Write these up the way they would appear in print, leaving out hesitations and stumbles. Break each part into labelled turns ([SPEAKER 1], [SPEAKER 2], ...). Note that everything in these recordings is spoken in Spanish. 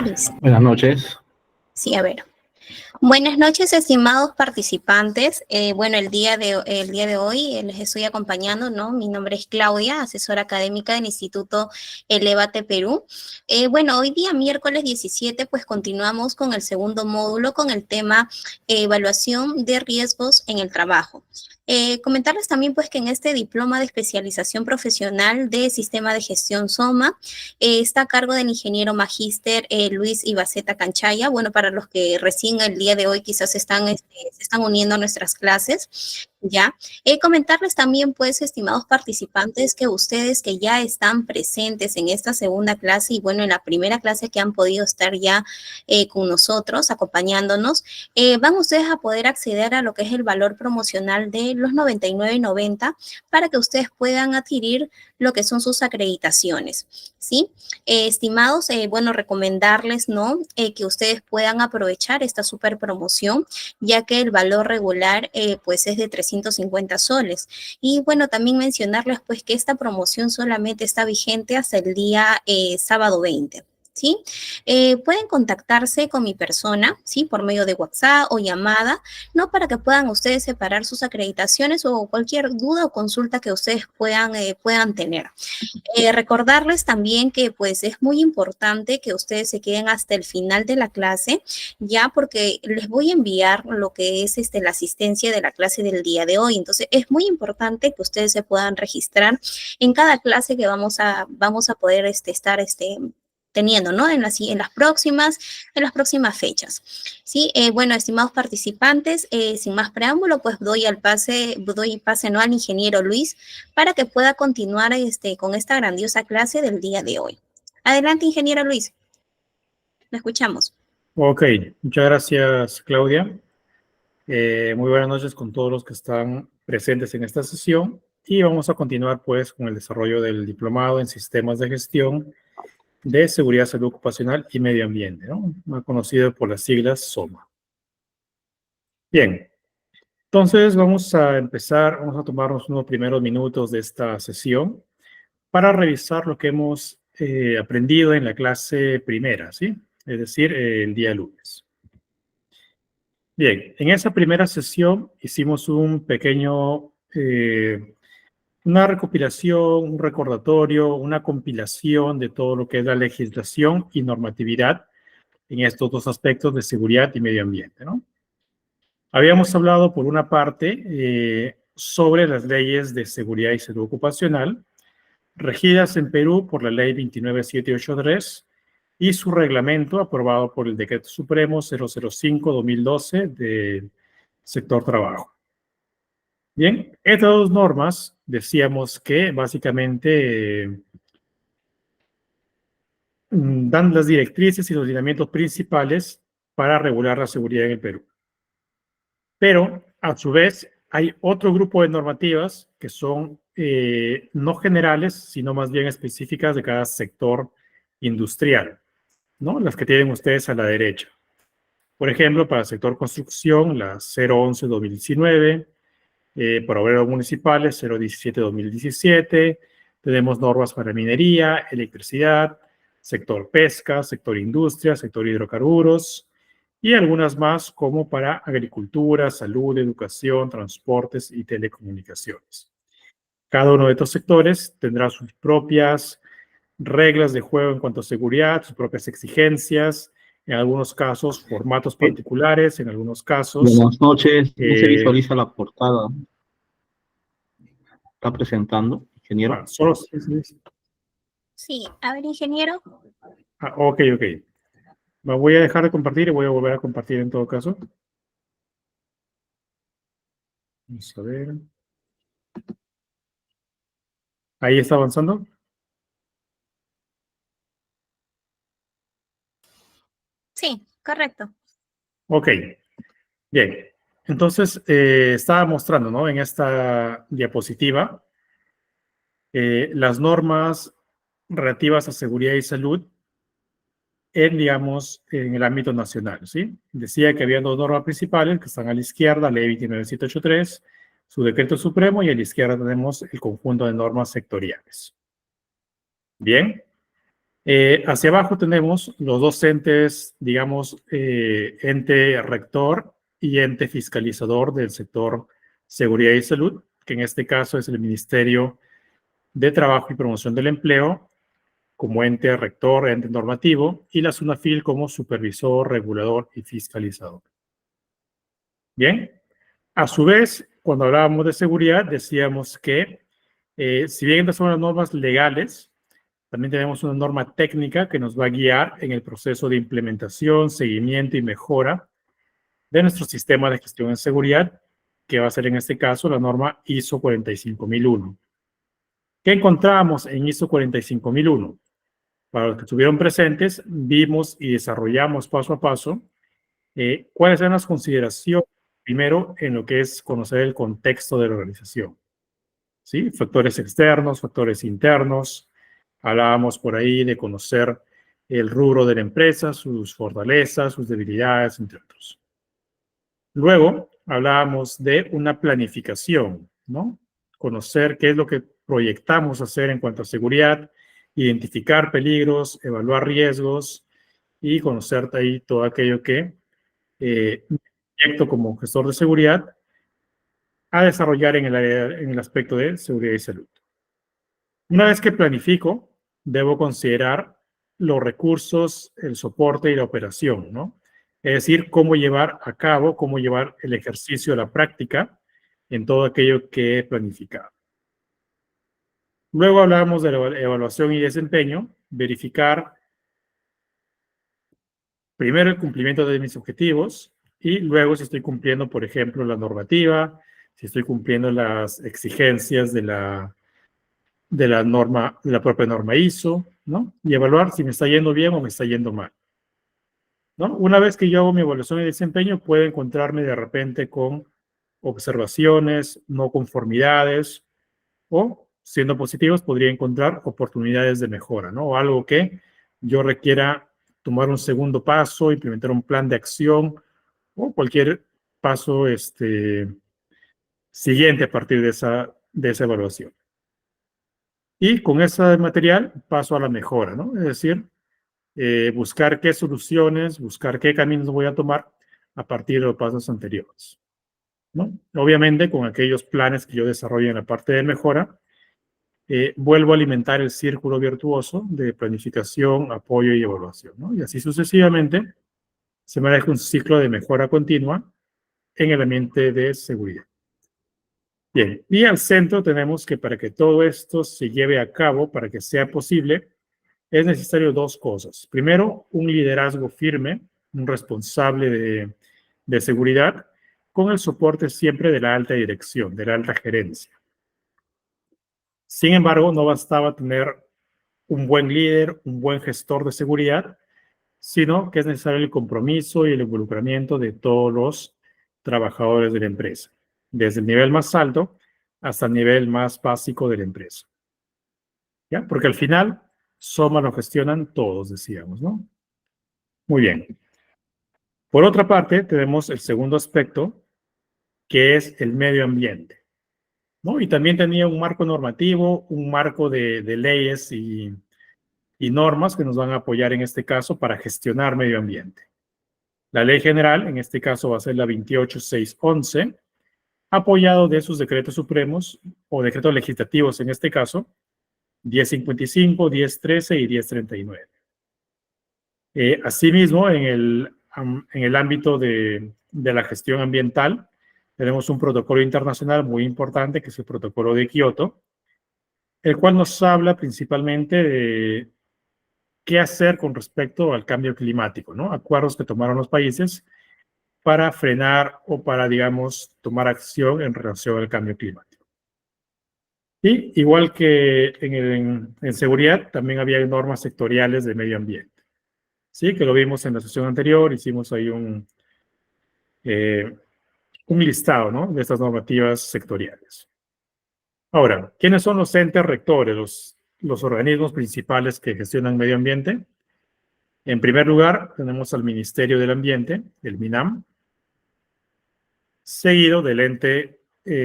[SPEAKER 1] Listo.
[SPEAKER 2] Buenas noches.
[SPEAKER 1] Sí, a ver. Buenas noches, estimados participantes. Bueno, el día de hoy les estoy acompañando, ¿no? Mi nombre es Claudia, asesora académica del Instituto Elevate Perú. Bueno, hoy día, miércoles 17, pues continuamos con el segundo módulo con el tema evaluación de riesgos en el trabajo. Comentarles también, pues, que en este diploma de especialización profesional de Sistema de Gestión SOMA está a cargo del ingeniero magíster Luis Ibaceta Canchaya. Bueno, para los que recién el día de hoy quizás se están uniendo a nuestras clases, ¿ya? Comentarles también, pues, estimados participantes, que ustedes que ya están presentes en esta segunda clase y, bueno, en la primera clase que han podido estar ya con nosotros, acompañándonos, van ustedes a poder acceder a lo que es el valor promocional de los 99.90 para que ustedes puedan adquirir lo que son sus acreditaciones, ¿sí? Estimados, bueno, recomendarles, ¿no? Que ustedes puedan aprovechar esta super promoción, ya que el valor regular, pues, es de 350 soles. Y, bueno, también mencionarles, pues, que esta promoción solamente está vigente hasta el día sábado 20. ¿Sí? Pueden contactarse con mi persona, ¿sí? Por medio de WhatsApp o llamada, ¿no? Para que puedan ustedes separar sus acreditaciones o cualquier duda o consulta que ustedes puedan tener. Recordarles también que, pues, es muy importante que ustedes se queden hasta el final de la clase, ya, porque les voy a enviar lo que es la asistencia de la clase del día de hoy. Entonces, es muy importante que ustedes se puedan registrar en cada clase que vamos a poder estar teniendo, ¿no? En las próximas fechas. Sí, bueno, estimados participantes, sin más preámbulo, pues doy pase, ¿no? Al ingeniero Luis para que pueda continuar con esta grandiosa clase del día de hoy. Adelante, ingeniero Luis. Lo escuchamos.
[SPEAKER 2] Ok, muchas gracias, Claudia. Muy buenas noches con todos los que están presentes en esta sesión y vamos a continuar, pues, con el desarrollo del diplomado en Sistemas de Gestión de Seguridad, Salud Ocupacional y Medio Ambiente, ¿no? Más conocido por las siglas SOMA. Bien, entonces vamos a empezar, vamos a tomarnos unos primeros minutos de esta sesión para revisar lo que hemos aprendido en la clase primera, ¿sí? Es decir, el día lunes. Bien, en esa primera sesión hicimos un pequeño, una recopilación, un recordatorio, una compilación de todo lo que es la legislación y normatividad en estos dos aspectos de seguridad y medio ambiente, ¿no? Habíamos hablado, por una parte, sobre las leyes de seguridad y salud ocupacional, regidas en Perú por la Ley 29783 y su reglamento aprobado por el Decreto Supremo 005-2012 del sector trabajo. Bien, estas dos normas decíamos que básicamente dan las directrices y los lineamientos principales para regular la seguridad en el Perú. Pero, a su vez, hay otro grupo de normativas que son no generales, sino más bien específicas de cada sector industrial, ¿no? Las que tienen ustedes a la derecha. Por ejemplo, para el sector construcción, la 011-2019, para obreros municipales, 017-2017, tenemos normas para minería, electricidad, sector pesca, sector industria, sector hidrocarburos, y algunas más como para agricultura, salud, educación, transportes y telecomunicaciones. Cada uno de estos sectores tendrá sus propias reglas de juego en cuanto a seguridad, sus propias exigencias, en algunos casos formatos particulares, en algunos casos...
[SPEAKER 3] Buenas noches, no se visualiza la portada. ¿Está presentando, ingeniero?
[SPEAKER 2] Solo...
[SPEAKER 1] Sí, a ver, ingeniero.
[SPEAKER 2] Ok. Me voy a dejar de compartir y voy a volver a compartir en todo caso. Vamos a ver. ¿Ahí está avanzando?
[SPEAKER 1] Sí, correcto.
[SPEAKER 2] Ok, bien. Entonces, estaba mostrando, ¿no? En esta diapositiva las normas relativas a seguridad y salud digamos, en el ámbito nacional, ¿sí? Decía que había dos normas principales que están a la izquierda, Ley 29783, su decreto supremo, y a la izquierda tenemos el conjunto de normas sectoriales. Bien. Hacia abajo tenemos los dos entes, digamos, ente rector y ente fiscalizador del sector seguridad y salud, que en este caso es el Ministerio de Trabajo y Promoción del Empleo, como ente rector, ente normativo, y la SUNAFIL como supervisor, regulador y fiscalizador. Bien, a su vez, cuando hablábamos de seguridad, decíamos que si bien estas son las normas legales, también tenemos una norma técnica que nos va a guiar en el proceso de implementación, seguimiento y mejora de nuestro sistema de gestión en seguridad, que va a ser en este caso la norma ISO 45001. ¿Qué encontramos en ISO 45001? Para los que estuvieron presentes, vimos y desarrollamos paso a paso cuáles eran las consideraciones, primero, en lo que es conocer el contexto de la organización. ¿Sí? Factores externos, factores internos. Hablábamos por ahí de conocer el rubro de la empresa, sus fortalezas, sus debilidades, entre otros. Luego, hablábamos de una planificación, ¿no? Conocer qué es lo que proyectamos hacer en cuanto a seguridad, identificar peligros, evaluar riesgos y conocer ahí todo aquello que un proyecto como gestor de seguridad a desarrollar en el aspecto de seguridad y salud. Una vez que planifico, debo considerar los recursos, el soporte y la operación, ¿no? Es decir, cómo llevar a cabo, cómo llevar el ejercicio a la práctica en todo aquello que he planificado. Luego hablamos de la evaluación y desempeño, verificar primero el cumplimiento de mis objetivos y luego si estoy cumpliendo, por ejemplo, la normativa, si estoy cumpliendo las exigencias de la norma, de la propia norma ISO, ¿no? Y evaluar si me está yendo bien o me está yendo mal, ¿no? Una vez que yo hago mi evaluación de desempeño, puedo encontrarme de repente con observaciones, no conformidades, o, siendo positivos, podría encontrar oportunidades de mejora, ¿no? O algo que yo requiera tomar un segundo paso, implementar un plan de acción, o cualquier paso siguiente a partir de esa evaluación. Y con ese material paso a la mejora, ¿no? Es decir, buscar qué soluciones, buscar qué caminos voy a tomar a partir de los pasos anteriores, ¿no? Obviamente, con aquellos planes que yo desarrollo en la parte de mejora, vuelvo a alimentar el círculo virtuoso de planificación, apoyo y evaluación, ¿no? Y así sucesivamente se maneja un ciclo de mejora continua en el ambiente de seguridad. Bien, y al centro tenemos que para que todo esto se lleve a cabo, para que sea posible, es necesario dos cosas. Primero, un liderazgo firme, un responsable de seguridad, con el soporte siempre de la alta dirección, de la alta gerencia. Sin embargo, no bastaba tener un buen líder, un buen gestor de seguridad, sino que es necesario el compromiso y el involucramiento de todos los trabajadores de la empresa, desde el nivel más alto hasta el nivel más básico de la empresa. ¿Ya? Porque al final, SOMA lo gestionan todos, decíamos, ¿no? Muy bien. Por otra parte, tenemos el segundo aspecto, que es el medio ambiente, ¿no? Y también tenía un marco normativo, un marco de leyes y normas que nos van a apoyar en este caso para gestionar medio ambiente. La ley general, en este caso, va a ser la 28611, apoyado de sus decretos supremos o decretos legislativos, en este caso, 1055, 1013 y 1039. Asimismo, en el ámbito de la gestión ambiental, tenemos un protocolo internacional muy importante, que es el protocolo de Kioto, el cual nos habla principalmente de qué hacer con respecto al cambio climático, ¿no? Acuerdos que tomaron los países para frenar o para, digamos, tomar acción en relación al cambio climático. Y igual que en seguridad, también había normas sectoriales de medio ambiente. Sí, que lo vimos en la sesión anterior, hicimos ahí un listado, ¿no? De estas normativas sectoriales. Ahora, ¿quiénes son los entes rectores, los organismos principales que gestionan medio ambiente? En primer lugar, tenemos al Ministerio del Ambiente, el MINAM, seguido del ente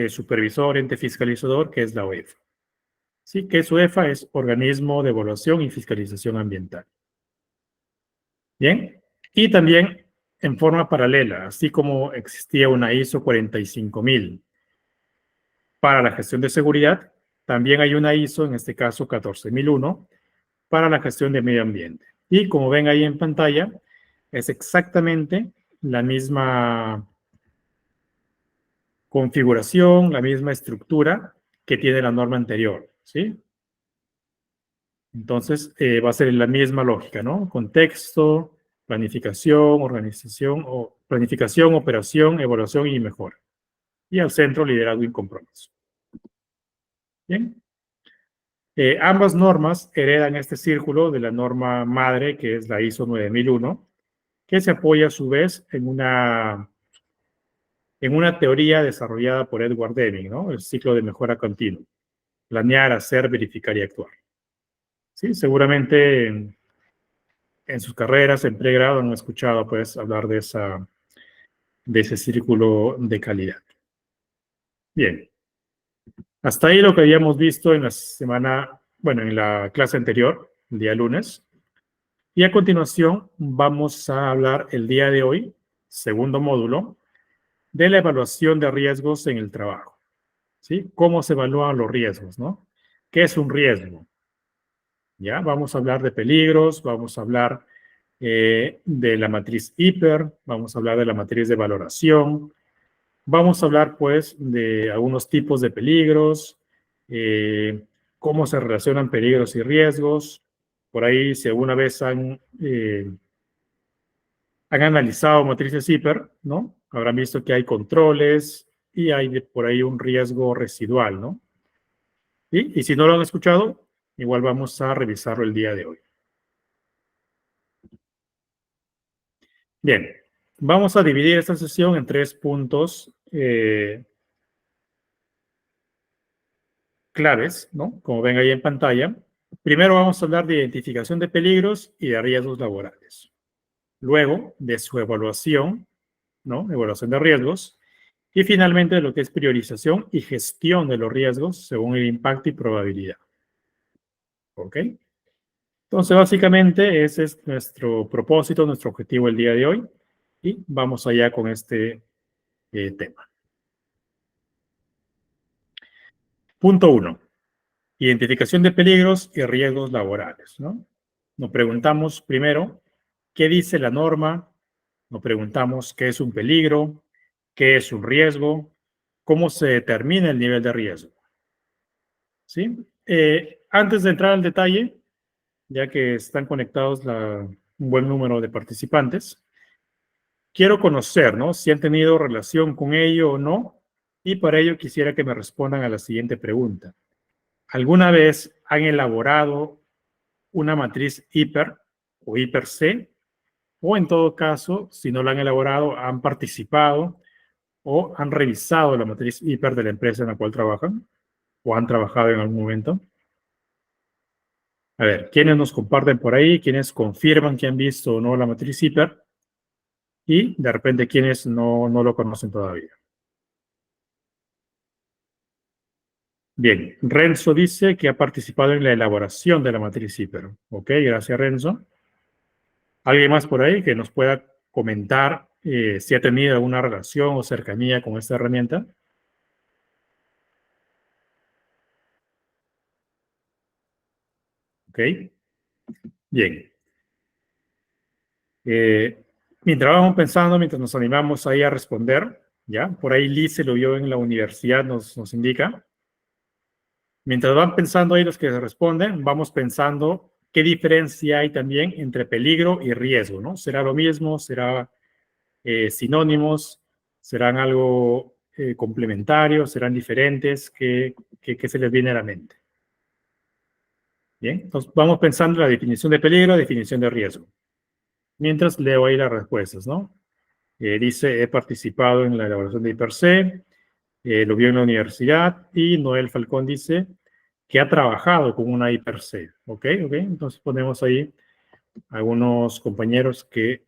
[SPEAKER 2] supervisor, ente fiscalizador, que es la OEF. Sí, que su EFA es Organismo de Evaluación y Fiscalización Ambiental. Bien, y también en forma paralela, así como existía una ISO 45000 para la gestión de seguridad, también hay una ISO, en este caso 14001, para la gestión de medio ambiente. Y como ven ahí en pantalla, es exactamente la misma configuración, la misma estructura que tiene la norma anterior, ¿sí? Entonces, va a ser la misma lógica, ¿no? Contexto, planificación, organización, o planificación, operación, evaluación y mejora. Y al centro, liderazgo y compromiso. Bien. Ambas normas heredan este círculo de la norma madre, que es la ISO 9001, que se apoya a su vez en una teoría desarrollada por Edward Deming, ¿no? El ciclo de mejora continua. Planear, hacer, verificar y actuar. Sí, seguramente en sus carreras, en pregrado, han escuchado pues hablar de ese círculo de calidad. Bien. Hasta ahí lo que habíamos visto en la semana, bueno, en la clase anterior, el día lunes. Y a continuación vamos a hablar el día de hoy, segundo módulo, de la evaluación de riesgos en el trabajo. ¿Sí? ¿Cómo se evalúan los riesgos, no? ¿Qué es un riesgo? ¿Ya? Vamos a hablar de peligros, vamos a hablar de la matriz HIPER, vamos a hablar de la matriz de valoración, vamos a hablar, pues, de algunos tipos de peligros, cómo se relacionan peligros y riesgos. Por ahí, si alguna vez han analizado matrices HIPER, ¿no? Habrán visto que hay controles y hay por ahí un riesgo residual, ¿no? Y si no lo han escuchado, igual vamos a revisarlo el día de hoy. Bien, vamos a dividir esta sesión en 3 puntos claves, ¿no? Como ven ahí en pantalla. Primero vamos a hablar de identificación de peligros y de riesgos laborales. Luego, de su evaluación, ¿no? Evaluación de riesgos. Y finalmente, de lo que es priorización y gestión de los riesgos según el impacto y probabilidad. ¿Ok? Entonces, básicamente, ese es nuestro propósito, nuestro objetivo el día de hoy. Y vamos allá con este tema. Punto 1. Identificación de peligros y riesgos laborales, ¿no? Nos preguntamos primero, ¿qué dice la norma? Nos preguntamos, ¿qué es un peligro? ¿Qué es un riesgo? ¿Cómo se determina el nivel de riesgo? ¿Sí? Antes de entrar al detalle, ya que están conectados un buen número de participantes, quiero conocer, ¿no? Si han tenido relación con ello o no, y para ello quisiera que me respondan a la siguiente pregunta. ¿Alguna vez han elaborado una matriz HIPER o HIPER-C? O en todo caso, si no la han elaborado, han participado o han revisado la matriz HIPER de la empresa en la cual trabajan o han trabajado en algún momento. A ver, ¿quiénes nos comparten por ahí? ¿Quiénes confirman que han visto o no la matriz HIPER? Y de repente, ¿quiénes no lo conocen todavía? Bien, Renzo dice que ha participado en la elaboración de la matriz HIPER. Ok, gracias Renzo. ¿Alguien más por ahí que nos pueda comentar si ha tenido alguna relación o cercanía con esta herramienta? Ok, bien. Mientras vamos pensando, mientras nos animamos ahí a responder, ¿ya? Por ahí Liz se lo vio en la universidad, nos indica. Mientras van pensando ahí los que responden, vamos pensando qué diferencia hay también entre peligro y riesgo, ¿no? ¿Será lo mismo? ¿Será sinónimos? ¿Serán algo complementario? ¿Serán diferentes? ¿Qué se les viene a la mente? Bien, entonces vamos pensando en la definición de peligro, definición de riesgo. Mientras leo ahí las respuestas, ¿no? Dice, he participado en la elaboración de HIPER-C, lo vio en la universidad, y Noel Falcón dice que ha trabajado con una HIPER-C. ¿Ok? Entonces ponemos ahí algunos compañeros que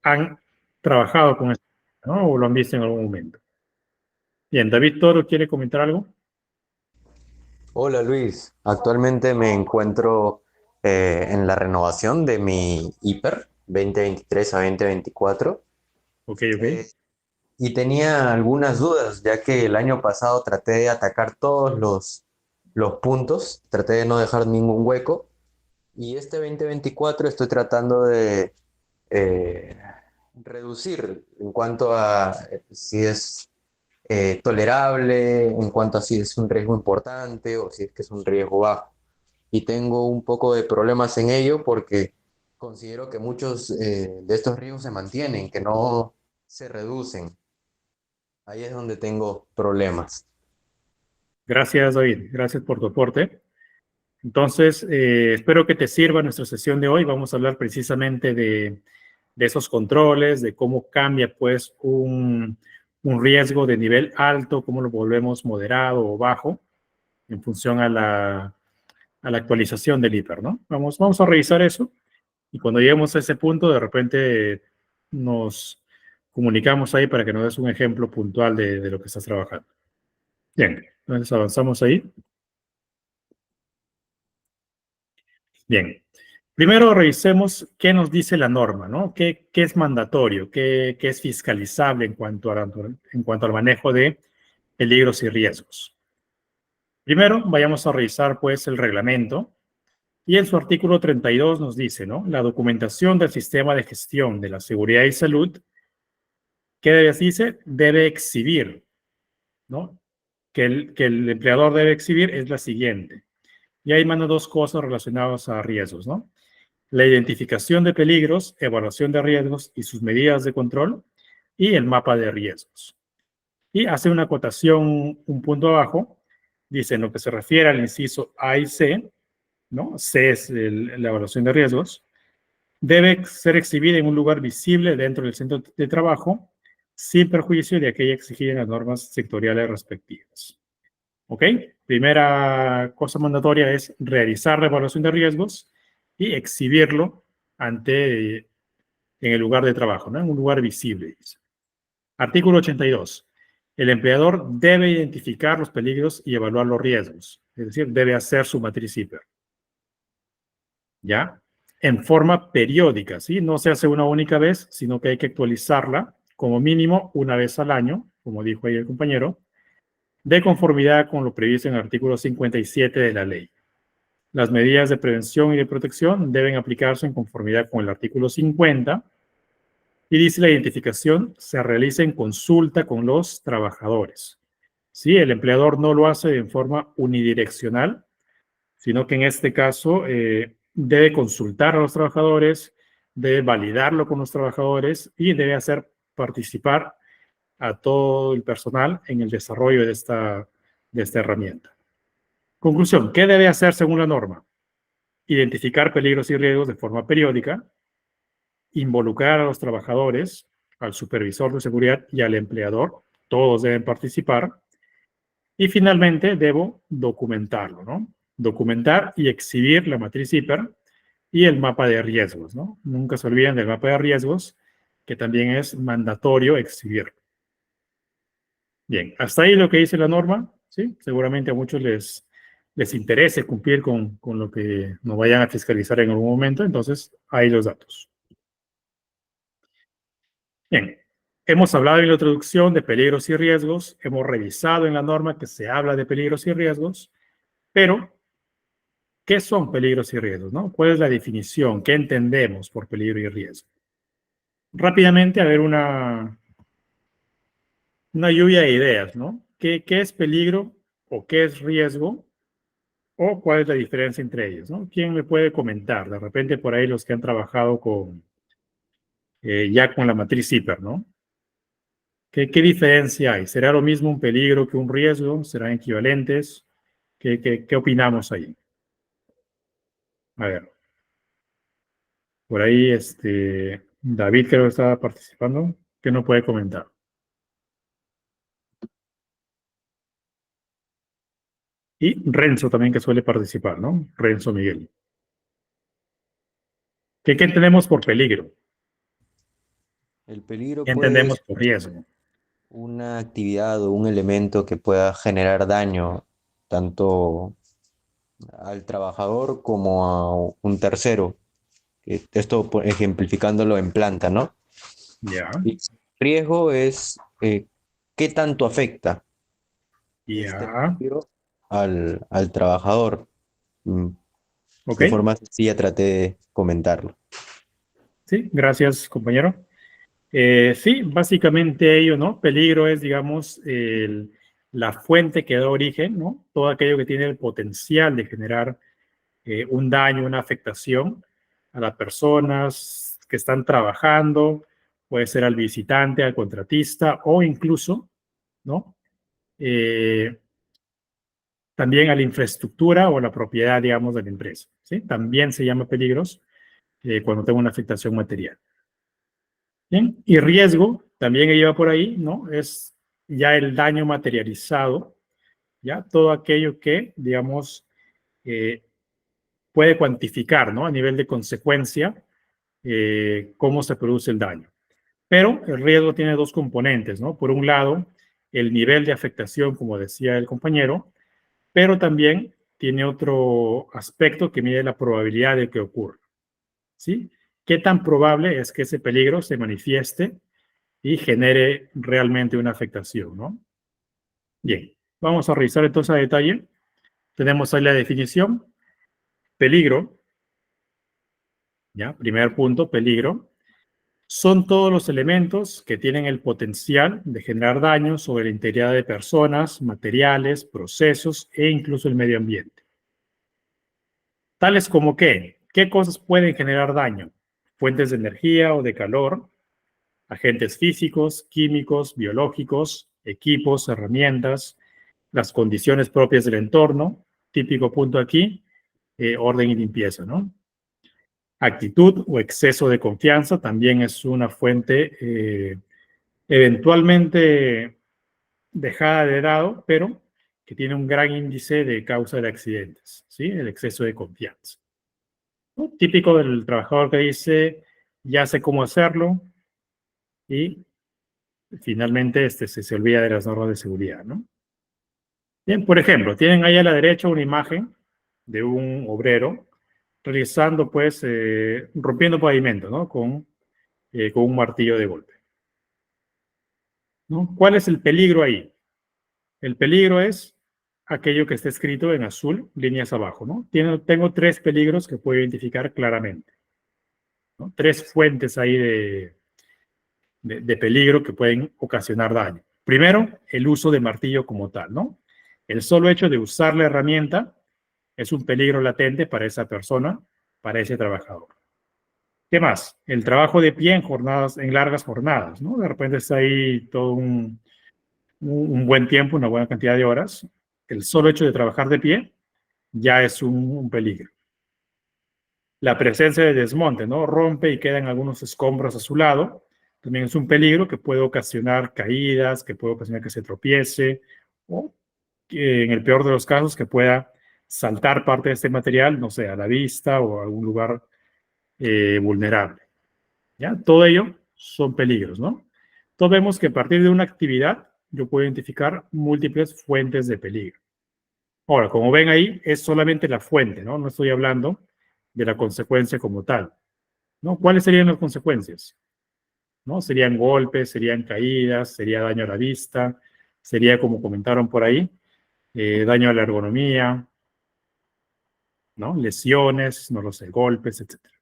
[SPEAKER 2] han trabajado con esto, ¿no? O lo han visto en algún momento. Bien, David Toro, ¿quiere comentar algo?
[SPEAKER 4] Hola Luis, actualmente me encuentro en la renovación de mi hiper 2023 a 2024
[SPEAKER 2] Ok, ok.
[SPEAKER 4] eh, y tenía algunas dudas ya que el año pasado traté de atacar todos los puntos, traté de no dejar ningún hueco y este 2024 estoy tratando de eh, reducir en cuanto a si es tolerable, en cuanto a si es un riesgo importante o si es que es un riesgo bajo. Y tengo un poco de problemas en ello porque considero que muchos de estos riesgos se mantienen, que no se reducen. Ahí es donde tengo problemas.
[SPEAKER 2] Gracias, David. Gracias por tu aporte. Entonces, espero que te sirva nuestra sesión de hoy. Vamos a hablar precisamente de esos controles, de cómo cambia pues un riesgo de nivel alto, cómo lo volvemos moderado o bajo en función a la actualización del hiper, ¿no? Vamos a revisar eso y cuando lleguemos a ese punto, de repente nos comunicamos ahí para que nos des un ejemplo puntual de lo que estás trabajando. Bien, entonces avanzamos ahí. Bien. Primero revisemos qué nos dice la norma, ¿no? ¿Qué es mandatorio? ¿Qué es fiscalizable en cuanto al manejo de peligros y riesgos? Primero, vayamos a revisar, pues, el reglamento. Y en su artículo 32 nos dice, ¿no? La documentación del sistema de gestión de la seguridad y salud, ¿qué dice? Debe exhibir, ¿no? Que el empleador debe exhibir es la siguiente. Y ahí manda dos cosas relacionadas a riesgos, ¿no? La identificación de peligros, evaluación de riesgos y sus medidas de control, y el mapa de riesgos. Y hace una acotación, un punto abajo, dice en lo que se refiere al inciso A y C, ¿no? C es la evaluación de riesgos, debe ser exhibida en un lugar visible dentro del centro de trabajo, sin perjuicio de aquella exigida en las normas sectoriales respectivas. ¿Ok? Primera cosa mandatoria es realizar la evaluación de riesgos y exhibirlo en el lugar de trabajo, ¿no? En un lugar visible. Dice. Artículo 82. El empleador debe identificar los peligros y evaluar los riesgos. Es decir, debe hacer su matriz hiper. ¿Ya? En forma periódica, ¿sí? No se hace una única vez, sino que hay que actualizarla como mínimo una vez al año, como dijo ahí el compañero, de conformidad con lo previsto en el artículo 57 de la ley. Las medidas de prevención y de protección deben aplicarse en conformidad con el artículo 50 y dice la identificación se realiza en consulta con los trabajadores. ¿Sí? El empleador no lo hace en forma unidireccional, sino que en este caso debe consultar a los trabajadores, debe validarlo con los trabajadores y debe hacer participar a todo el personal en el desarrollo de esta herramienta. Conclusión, ¿qué debe hacer según la norma? Identificar peligros y riesgos de forma periódica, involucrar a los trabajadores, al supervisor de seguridad y al empleador, todos deben participar, y finalmente debo documentarlo, ¿no? Documentar y exhibir la matriz hiper y el mapa de riesgos, ¿no? Nunca se olviden del mapa de riesgos, que también es mandatorio exhibir. Bien, hasta ahí lo que dice la norma, ¿sí? Seguramente a muchos les interese cumplir con lo que nos vayan a fiscalizar en algún momento, entonces ahí los datos. Bien, hemos hablado en la introducción de peligros y riesgos, hemos revisado en la norma que se habla de peligros y riesgos, pero ¿qué son peligros y riesgos? ¿No? ¿Cuál es la definición? ¿Qué entendemos por peligro y riesgo? Rápidamente, a ver una lluvia de ideas, ¿no? ¿Qué es peligro o qué es riesgo? ¿O cuál es la diferencia entre ellos? ¿No? ¿Quién me puede comentar? De repente por ahí los que han trabajado ya con la matriz hiper, ¿no? ¿Qué diferencia hay? ¿Será lo mismo un peligro que un riesgo? ¿Serán equivalentes? ¿Qué opinamos ahí? A ver, por ahí David creo que estaba participando, que no puede comentar. Y Renzo también que suele participar, ¿no? Renzo Miguel. ¿Qué entendemos por peligro?
[SPEAKER 4] El peligro
[SPEAKER 2] ¿Qué
[SPEAKER 4] puede
[SPEAKER 2] entendemos
[SPEAKER 4] ser
[SPEAKER 2] por riesgo?
[SPEAKER 4] una actividad o un elemento que pueda generar daño tanto al trabajador como a un tercero. Esto ejemplificándolo en planta, ¿no?
[SPEAKER 2] Ya,
[SPEAKER 4] Y riesgo es qué tanto afecta este
[SPEAKER 2] ya,
[SPEAKER 4] peligro al trabajador. Mm,
[SPEAKER 2] ok.
[SPEAKER 4] De forma sencilla traté de comentarlo.
[SPEAKER 2] Sí, gracias, compañero. Sí, básicamente ello, ¿no? Peligro es, digamos, la fuente que da origen, ¿no? Todo aquello que tiene el potencial de generar un daño, una afectación a las personas que están trabajando, puede ser al visitante, al contratista o incluso, ¿no? Eh, también a la infraestructura o a la propiedad, digamos, de la empresa, ¿sí? También se llama peligros cuando tengo una afectación material. Bien, y riesgo, también lleva por ahí, ¿no? Es ya el daño materializado, ya todo aquello que, digamos, eh, puede cuantificar, ¿no? A nivel de consecuencia, cómo se produce el daño. Pero el riesgo tiene dos componentes, ¿no? Por un lado, el nivel de afectación, como decía el compañero, pero también tiene otro aspecto que mide la probabilidad de que ocurra, ¿sí? ¿Qué tan probable es que ese peligro se manifieste y genere realmente una afectación, ¿no? Bien, vamos a revisar entonces a detalle. Tenemos ahí la definición. Peligro, ¿ya? Primer punto, peligro. Son todos los elementos que tienen el potencial de generar daño sobre la integridad de personas, materiales, procesos e incluso el medio ambiente. Tales como ¿qué cosas pueden generar daño? Fuentes de energía o de calor, agentes físicos, químicos, biológicos, equipos, herramientas, las condiciones propias del entorno, típico punto aquí, orden y limpieza, ¿no? Actitud o exceso de confianza también es una fuente eventualmente dejada de lado, pero que tiene un gran índice de causa de accidentes, ¿sí? El exceso de confianza, ¿no? Típico del trabajador que dice, ya sé cómo hacerlo y finalmente se olvida de las normas de seguridad, ¿no? Bien, por ejemplo, tienen ahí a la derecha una imagen de un obrero realizando, pues, rompiendo pavimento, ¿no? Con un martillo de golpe, ¿no? ¿Cuál es el peligro ahí? El peligro es aquello que está escrito en azul, líneas abajo, ¿no? Tengo tres peligros que puedo identificar claramente, ¿no? Tres fuentes ahí de peligro que pueden ocasionar daño. Primero, el uso de martillo como tal, ¿no? El solo hecho de usar la herramienta es un peligro latente para esa persona, para ese trabajador. ¿Qué más? El trabajo de pie en largas jornadas, ¿no? De repente está ahí todo un buen tiempo, una buena cantidad de horas. El solo hecho de trabajar de pie ya es un peligro. La presencia de desmonte, ¿no? Rompe y quedan algunos escombros a su lado. También es un peligro que puede ocasionar caídas, que puede ocasionar que se tropiece, o que en el peor de los casos que pueda saltar parte de este material, no sé, a la vista o a algún lugar vulnerable. ¿Ya? Todo ello son peligros, ¿no? Entonces vemos que a partir de una actividad yo puedo identificar múltiples fuentes de peligro. Ahora, como ven ahí, es solamente la fuente, ¿no? No estoy hablando de la consecuencia como tal, ¿no? ¿Cuáles serían las consecuencias? ¿No? Serían golpes, serían caídas, sería daño a la vista, sería, como comentaron por ahí, daño a la ergonomía, ¿no? Lesiones, no lo sé, golpes, etcétera.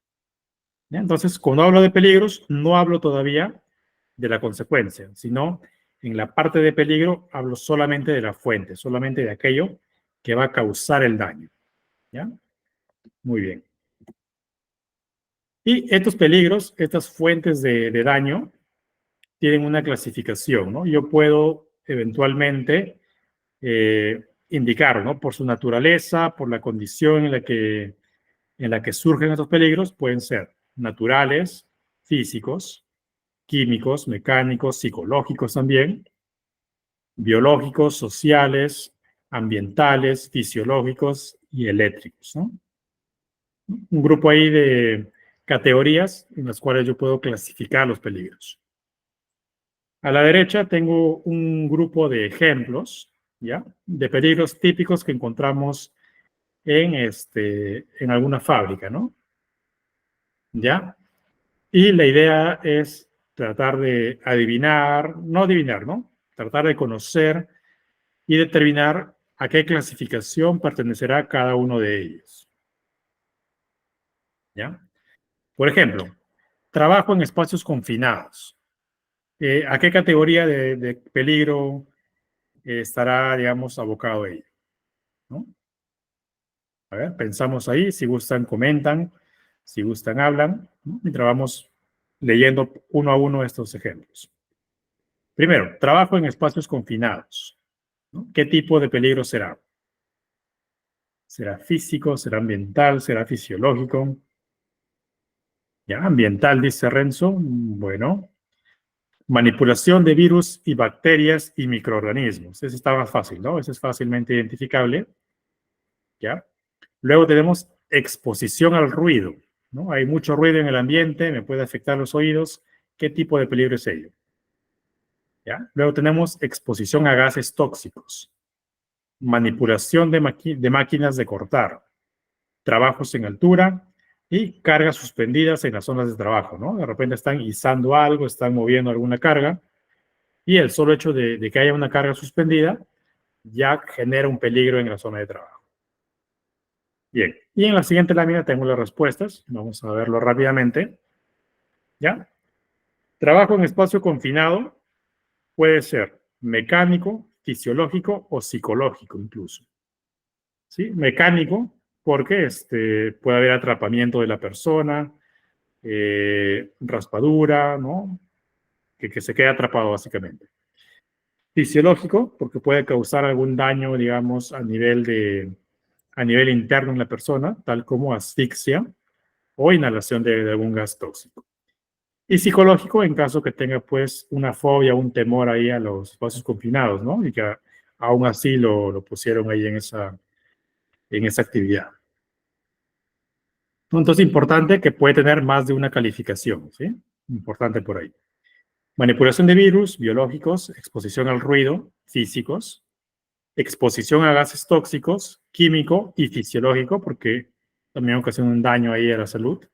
[SPEAKER 2] Entonces, cuando hablo de peligros, no hablo todavía de la consecuencia, sino en la parte de peligro hablo solamente de la fuente, solamente de aquello que va a causar el daño. ¿Ya? Muy bien. Y estos peligros, estas fuentes de daño, tienen una clasificación, ¿no? Yo puedo eventualmente indicar, ¿no? Por su naturaleza, por la condición en la que surgen estos peligros, pueden ser naturales, físicos, químicos, mecánicos, psicológicos también, biológicos, sociales, ambientales, fisiológicos y eléctricos, ¿no? Un grupo ahí de categorías en las cuales yo puedo clasificar los peligros. A la derecha tengo un grupo de ejemplos, ¿ya? De peligros típicos que encontramos en alguna fábrica, ¿no? ¿Ya? Y la idea es tratar de adivinar, no adivinar, ¿no? Tratar de conocer y determinar a qué clasificación pertenecerá cada uno de ellos. ¿Ya? Por ejemplo, trabajo en espacios confinados. ¿A qué categoría de peligro estará, digamos, abocado ello? ¿No? A ver, pensamos ahí, si gustan, comentan, si gustan, hablan, ¿no? Mientras vamos leyendo uno a uno estos ejemplos. Primero, trabajo en espacios confinados, ¿no? ¿Qué tipo de peligro será? ¿Será físico? ¿Será ambiental? ¿Será fisiológico? Ya, ambiental, dice Renzo. Bueno, manipulación de virus y bacterias y microorganismos. Ese está más fácil, ¿no? Ese es fácilmente identificable. ¿Ya? Luego tenemos exposición al ruido, ¿no? Hay mucho ruido en el ambiente, me puede afectar los oídos. ¿Qué tipo de peligro es ello? ¿Ya? Luego tenemos exposición a gases tóxicos, manipulación de máquinas de cortar, trabajos en altura y cargas suspendidas en las zonas de trabajo, ¿no? De repente están izando algo, están moviendo alguna carga y el solo hecho de que haya una carga suspendida ya genera un peligro en la zona de trabajo. Bien, y en la siguiente lámina tengo las respuestas. Vamos a verlo rápidamente. ¿Ya? Trabajo en espacio confinado puede ser mecánico, fisiológico o psicológico incluso. ¿Sí? Mecánico, porque puede haber atrapamiento de la persona, raspadura, ¿no? Que se quede atrapado básicamente. Fisiológico, porque puede causar algún daño, digamos, a nivel interno en la persona, tal como asfixia o inhalación de algún gas tóxico. Y psicológico, en caso que tenga, pues, una fobia, un temor ahí a los espacios confinados, ¿no? Y que aún así lo pusieron ahí en esa actividad. Entonces, importante que puede tener más de una calificación, ¿sí? Importante por ahí. Manipulación de virus, biológicos, exposición al ruido, físicos, exposición a gases tóxicos, químico y fisiológico, porque también ocasiona un daño ahí a la salud.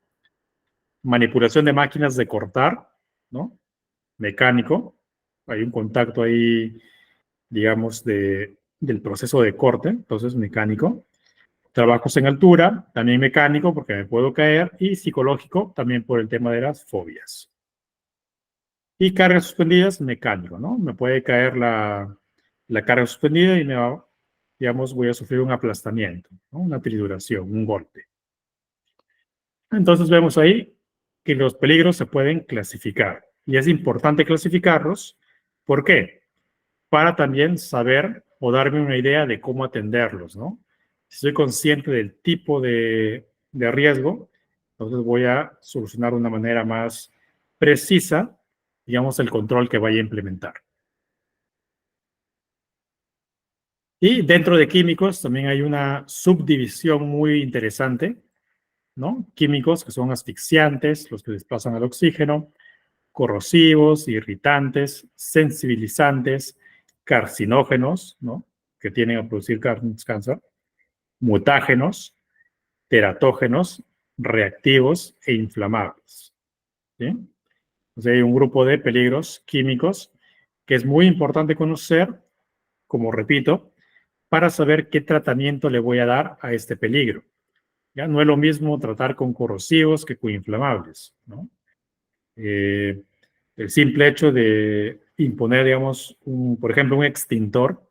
[SPEAKER 2] Manipulación de máquinas de cortar, ¿no? Mecánico, hay un contacto ahí, digamos, del proceso de corte, entonces mecánico. Trabajos en altura, también mecánico, porque me puedo caer, y psicológico, también por el tema de las fobias. Y cargas suspendidas, mecánico, ¿no? Me puede caer la carga suspendida y digamos, voy a sufrir un aplastamiento, ¿no? Una trituración, un golpe. Entonces vemos ahí que los peligros se pueden clasificar. Y es importante clasificarlos. ¿Por qué? Para también saber o darme una idea de cómo atenderlos, ¿no? Si soy consciente del tipo de riesgo, entonces voy a solucionar de una manera más precisa, digamos, el control que vaya a implementar. Y dentro de químicos también hay una subdivisión muy interesante, ¿no? Químicos que son asfixiantes, los que desplazan al oxígeno, corrosivos, irritantes, sensibilizantes, carcinógenos, ¿no? Que tienen a producir cáncer, mutágenos, teratógenos, reactivos e inflamables. ¿Sí? O sea, hay un grupo de peligros químicos que es muy importante conocer, como repito, para saber qué tratamiento le voy a dar a este peligro. Ya no es lo mismo tratar con corrosivos que con inflamables, ¿no? El simple hecho de imponer, digamos, por ejemplo, un extintor,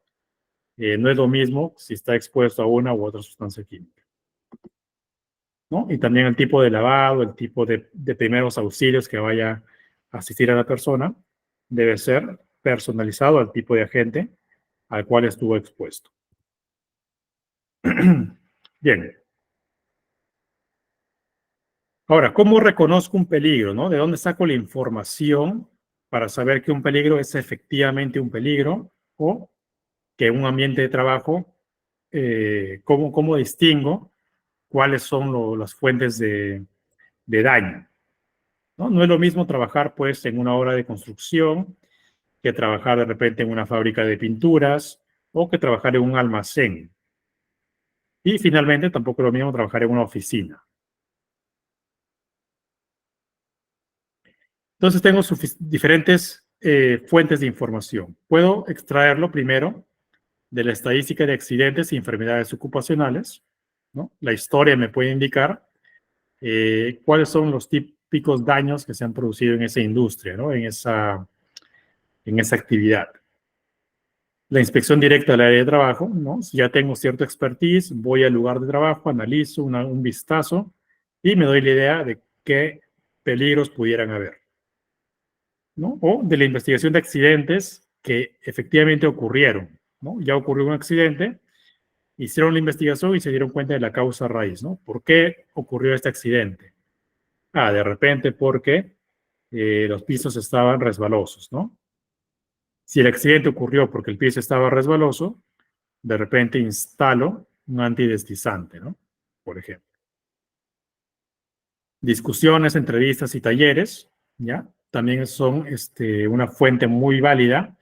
[SPEAKER 2] no es lo mismo si está expuesto a una u otra sustancia química, ¿no? Y también el tipo de lavado, el tipo de primeros auxilios que vaya a asistir a la persona, debe ser personalizado al tipo de agente al cual estuvo expuesto. Bien. Ahora, ¿cómo reconozco un peligro, no? ¿De dónde saco la información para saber que un peligro es efectivamente un peligro o que un ambiente de trabajo, cómo distingo cuáles son las fuentes de daño? ¿No? No es lo mismo trabajar, pues, en una obra de construcción que trabajar de repente en una fábrica de pinturas o que trabajar en un almacén. Y finalmente, tampoco es lo mismo trabajar en una oficina. Entonces tengo diferentes fuentes de información. Puedo extraerlo primero de la estadística de accidentes y enfermedades ocupacionales, ¿no? La historia me puede indicar cuáles son los típicos daños que se han producido en esa industria, ¿no? En esa actividad. La inspección directa del área de trabajo, ¿no? Si ya tengo cierto expertise, voy al lugar de trabajo, analizo un vistazo y me doy la idea de qué peligros pudieran haber, ¿no? O de la investigación de accidentes que efectivamente ocurrieron, ¿no? Ya ocurrió un accidente, hicieron la investigación y se dieron cuenta de la causa raíz, ¿no? ¿Por qué ocurrió este accidente? De repente porque los pisos estaban resbalosos, ¿no? Si el accidente ocurrió porque el piso estaba resbaloso, de repente instalo un antideslizante, ¿no? Por ejemplo. Discusiones, entrevistas y talleres, ¿ya? También son una fuente muy válida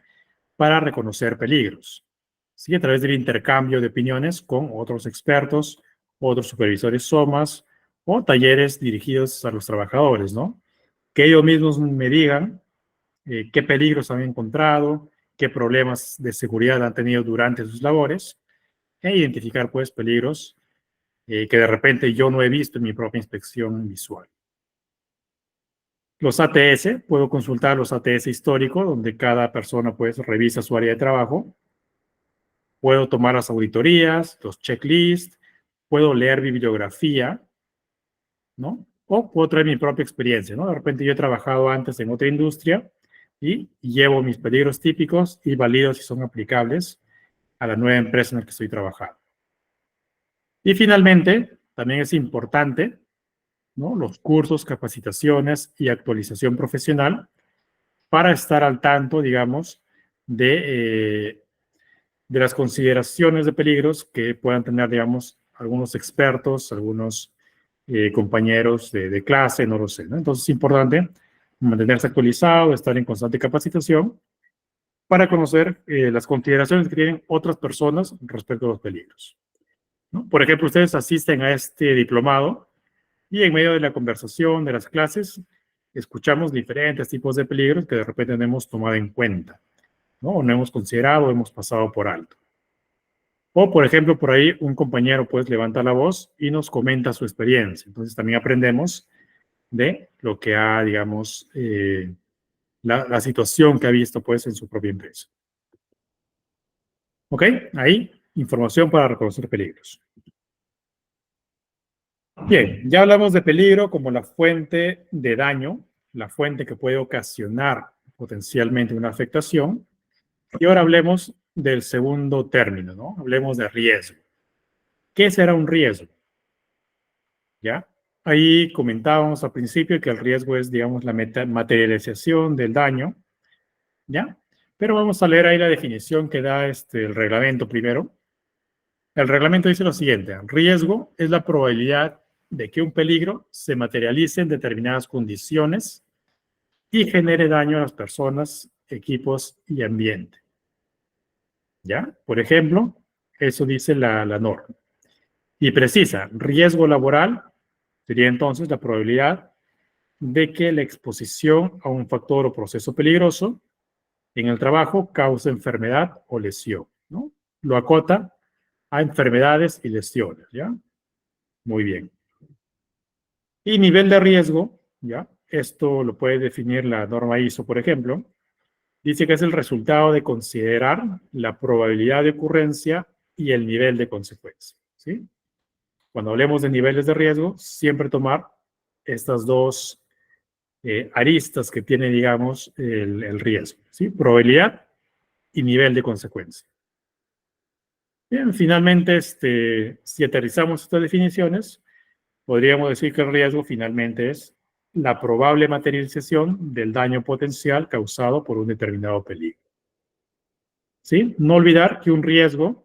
[SPEAKER 2] para reconocer peligros, ¿sí? A través del intercambio de opiniones con otros expertos, otros supervisores SOMAS o talleres dirigidos a los trabajadores, ¿no? Que ellos mismos me digan qué peligros han encontrado, qué problemas de seguridad han tenido durante sus labores e identificar, pues, peligros que de repente yo no he visto en mi propia inspección visual. Los ATS, puedo consultar los ATS históricos, donde cada persona, pues, revisa su área de trabajo. Puedo tomar las auditorías, los checklists, puedo leer bibliografía, ¿no? O puedo traer mi propia experiencia, ¿no? De repente yo he trabajado antes en otra industria y llevo mis peligros típicos y valido si son aplicables a la nueva empresa en la que estoy trabajando. Y finalmente, también es importante, ¿no? Los cursos, capacitaciones y actualización profesional para estar al tanto, digamos, de las consideraciones de peligros que puedan tener, digamos, algunos expertos, algunos compañeros de clase, no lo sé, ¿no? Entonces es importante mantenerse actualizado, estar en constante capacitación para conocer las consideraciones que tienen otras personas respecto a los peligros, ¿no? Por ejemplo, ustedes asisten a este diplomado y en medio de la conversación, de las clases, escuchamos diferentes tipos de peligros que de repente no hemos tomado en cuenta, ¿no? O no hemos considerado, hemos pasado por alto. O, por ejemplo, por ahí un compañero pues levanta la voz y nos comenta su experiencia. Entonces también aprendemos de lo que ha, digamos, la situación que ha visto pues en su propia empresa. ¿Ok? Ahí, información para reconocer peligros. Bien, ya hablamos de peligro como la fuente de daño, la fuente que puede ocasionar potencialmente una afectación. Y ahora hablemos del segundo término, ¿no? Hablemos de riesgo. ¿Qué será un riesgo? ¿Ya? Ahí comentábamos al principio que el riesgo es, digamos, la materialización del daño, ¿ya? Pero vamos a leer ahí la definición que da el reglamento primero. El reglamento dice lo siguiente: riesgo es la probabilidad de que un peligro se materialice en determinadas condiciones y genere daño a las personas, equipos y ambiente. ¿Ya? Por ejemplo, eso dice la norma. Y precisa, riesgo laboral sería entonces la probabilidad de que la exposición a un factor o proceso peligroso en el trabajo cause enfermedad o lesión, ¿no? Lo acota a enfermedades y lesiones, ¿ya? Muy bien. Y nivel de riesgo, ¿ya? Esto lo puede definir la norma ISO, por ejemplo. Dice que es el resultado de considerar la probabilidad de ocurrencia y el nivel de consecuencia, ¿sí? Cuando hablemos de niveles de riesgo, siempre tomar estas dos aristas que tiene, digamos, el riesgo, ¿sí? Probabilidad y nivel de consecuencia. Bien, finalmente, si aterrizamos estas definiciones, podríamos decir que el riesgo finalmente es la probable materialización del daño potencial causado por un determinado peligro. ¿Sí? No olvidar que un riesgo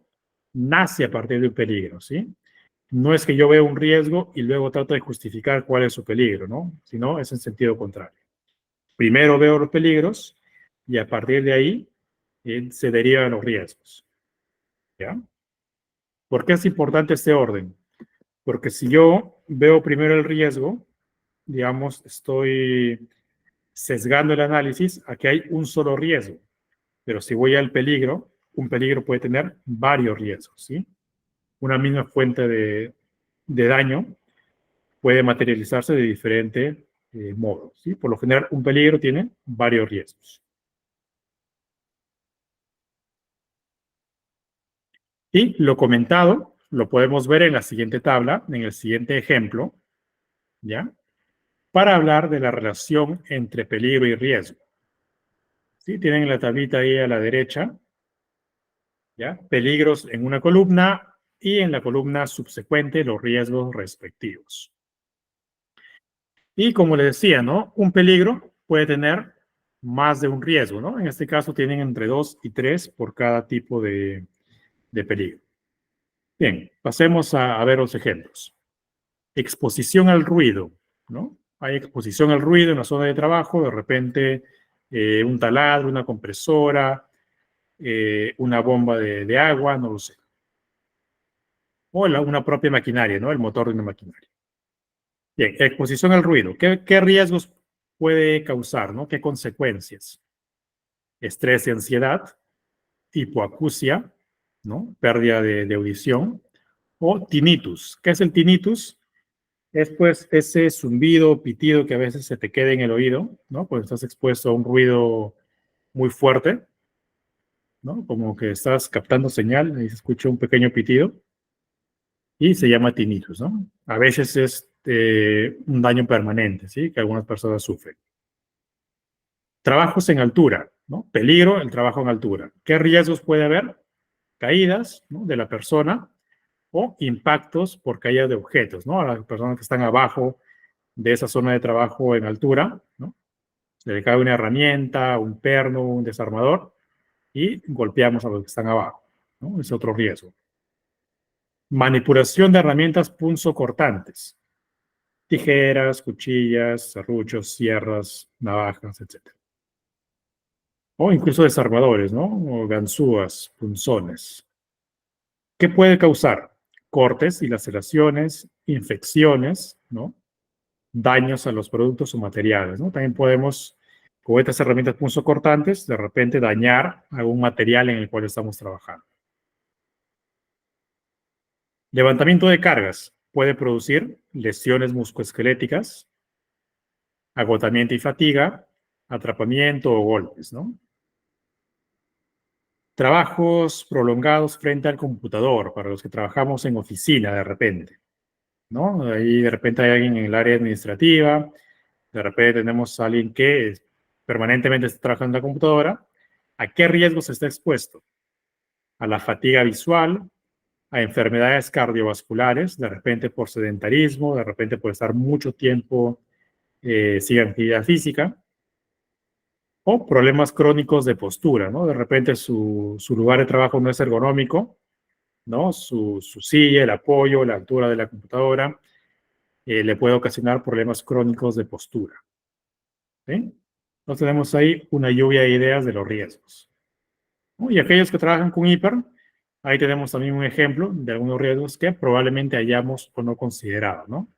[SPEAKER 2] nace a partir de un peligro, ¿sí? No es que yo vea un riesgo y luego trato de justificar cuál es su peligro, ¿no? Sino es en sentido contrario. Primero veo los peligros y a partir de ahí se derivan los riesgos. ¿Ya? ¿Por qué es importante este orden? Porque si yo veo primero el riesgo, digamos, estoy sesgando el análisis, aquí hay un solo riesgo. Pero si voy al peligro, un peligro puede tener varios riesgos, ¿sí? Una misma fuente de daño puede materializarse de diferente modo, ¿sí? Por lo general, un peligro tiene varios riesgos. Y lo comentado lo podemos ver en la siguiente tabla, en el siguiente ejemplo, ¿ya? Para hablar de la relación entre peligro y riesgo. ¿Sí? Tienen la tablita ahí a la derecha, ¿ya? Peligros en una columna y en la columna subsecuente los riesgos respectivos. Y como les decía, ¿no? Un peligro puede tener más de un riesgo, ¿no? En este caso tienen entre 2 y 3 por cada tipo de peligro. Bien, pasemos a ver los ejemplos. Exposición al ruido, ¿no? Hay exposición al ruido en la zona de trabajo, de repente un taladro, una compresora, una bomba de agua, no lo sé. O una propia maquinaria, ¿no? El motor de una maquinaria. Bien, exposición al ruido. ¿Qué riesgos puede causar, ¿no? ¿Qué consecuencias? Estrés y ansiedad, hipoacusia, ¿no? Pérdida de audición, o tinnitus. ¿Qué es el tinnitus? Es pues ese zumbido, pitido que a veces se te queda en el oído, ¿no? Cuando estás expuesto a un ruido muy fuerte, ¿no? Como que estás captando señal y se escucha un pequeño pitido y se llama tinnitus, ¿no? A veces es un daño permanente, ¿sí? Que algunas personas sufren. Trabajos en altura, ¿no? Peligro, el trabajo en altura. ¿Qué riesgos puede haber? Caídas, ¿no? De la persona o impactos por caída de objetos, ¿no? A las personas que están abajo de esa zona de trabajo en altura, ¿no? Se le cae una herramienta, un perno, un desarmador y golpeamos a los que están abajo, ¿no? Es otro riesgo. Manipulación de herramientas punzocortantes. Tijeras, cuchillas, serruchos, sierras, navajas, etc. O incluso desarmadores, ¿no? O ganzúas, punzones. ¿Qué puede causar? Cortes y laceraciones, infecciones, ¿no? Daños a los productos o materiales, ¿no? También podemos, con estas herramientas punzocortantes, de repente dañar algún material en el cual estamos trabajando. Levantamiento de cargas puede producir lesiones musculoesqueléticas, agotamiento y fatiga, atrapamiento o golpes, ¿no? Trabajos prolongados frente al computador, para los que trabajamos en oficina de repente, ¿no? Ahí de repente hay alguien en el área administrativa, de repente tenemos a alguien que permanentemente está trabajando en la computadora. ¿A qué riesgos está expuesto? A la fatiga visual, a enfermedades cardiovasculares, de repente por sedentarismo, de repente por estar mucho tiempo sin actividad física, o problemas crónicos de postura, ¿no? De repente su lugar de trabajo no es ergonómico, ¿no? Su silla, el apoyo, la altura de la computadora, le puede ocasionar problemas crónicos de postura. ¿Sí? Entonces tenemos ahí una lluvia de ideas de los riesgos, ¿no? Y aquellos que trabajan con hiper, ahí tenemos también un ejemplo de algunos riesgos que probablemente hayamos o no considerado, ¿no?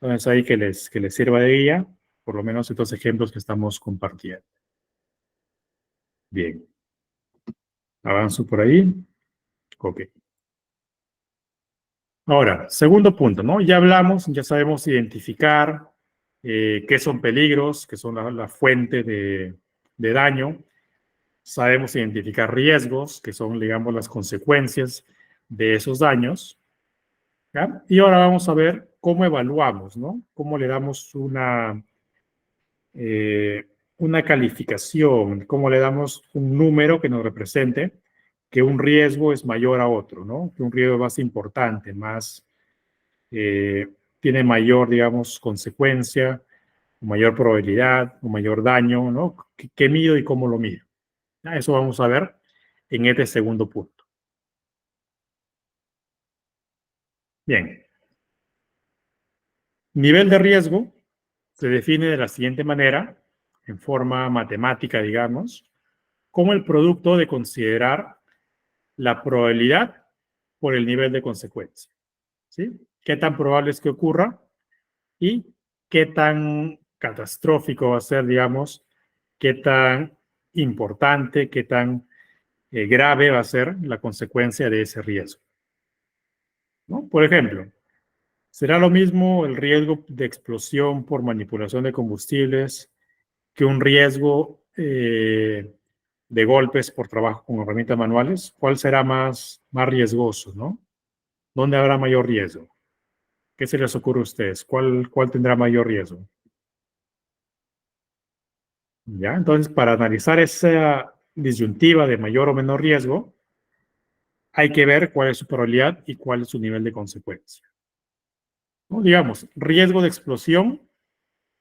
[SPEAKER 2] Entonces ahí que les sirva de guía, por lo menos estos ejemplos que estamos compartiendo. Bien. Avanzo por ahí. Ok. Ahora, segundo punto, ¿no? Ya hablamos, ya sabemos identificar qué son peligros, qué son la fuente de daño. Sabemos identificar riesgos, que son, digamos, las consecuencias de esos daños, ¿ya? Y ahora vamos a ver cómo evaluamos, ¿no? Cómo le damos una calificación, cómo le damos un número que nos represente que un riesgo es mayor a otro, ¿no? Que un riesgo es más importante, tiene mayor, digamos, consecuencia, mayor probabilidad, o mayor daño, ¿no? ¿Qué mido y cómo lo mido? Eso vamos a ver en este segundo punto. Bien. Nivel de riesgo se define de la siguiente manera, en forma matemática, digamos, como el producto de considerar la probabilidad por el nivel de consecuencia. ¿Sí? ¿Qué tan probable es que ocurra? Y qué tan catastrófico va a ser, digamos, qué tan importante, qué tan grave va a ser la consecuencia de ese riesgo, ¿no? Por ejemplo, ¿será lo mismo el riesgo de explosión por manipulación de combustibles que un riesgo de golpes por trabajo con herramientas manuales? ¿Cuál será más riesgoso, no? ¿Dónde habrá mayor riesgo? ¿Qué se les ocurre a ustedes? ¿Cuál tendrá mayor riesgo? ¿Ya? Entonces, para analizar esa disyuntiva de mayor o menor riesgo, hay que ver cuál es su probabilidad y cuál es su nivel de consecuencia, ¿no? Digamos, riesgo de explosión,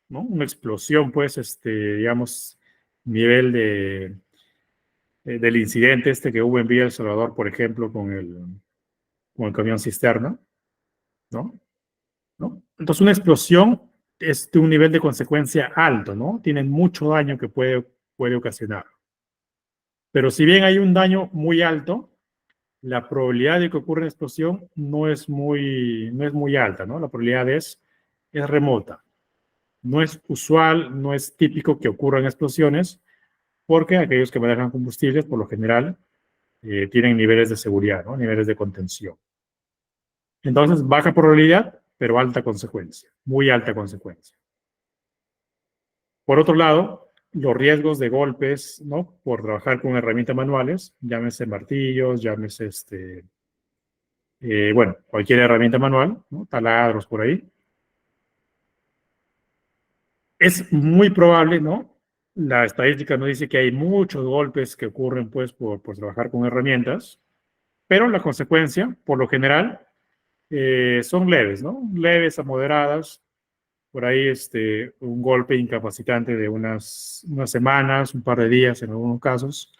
[SPEAKER 2] ¿no? Una explosión, pues, digamos, nivel del incidente que hubo en Villa El Salvador, por ejemplo, con el camión cisterna, ¿no? ¿No? Entonces, una explosión es de un nivel de consecuencia alto, ¿no? Tiene mucho daño que puede ocasionar. Pero si bien hay un daño muy alto, la probabilidad de que ocurra una explosión no es muy alta, ¿no? La probabilidad es remota. No es usual, no es típico que ocurran explosiones, porque aquellos que manejan combustibles, por lo general, tienen niveles de seguridad, ¿no? Niveles de contención. Entonces, baja probabilidad, pero alta consecuencia, muy alta consecuencia. Por otro lado, los riesgos de golpes, ¿no? Por trabajar con herramientas manuales, llámese martillos, llámese bueno, cualquier herramienta manual, ¿no? Taladros por ahí. Es muy probable, ¿no? La estadística nos dice que hay muchos golpes que ocurren, pues, por trabajar con herramientas, pero la consecuencia, por lo general, son leves, ¿no? Leves a moderadas. Por ahí, un golpe incapacitante de unas semanas, un par de días en algunos casos,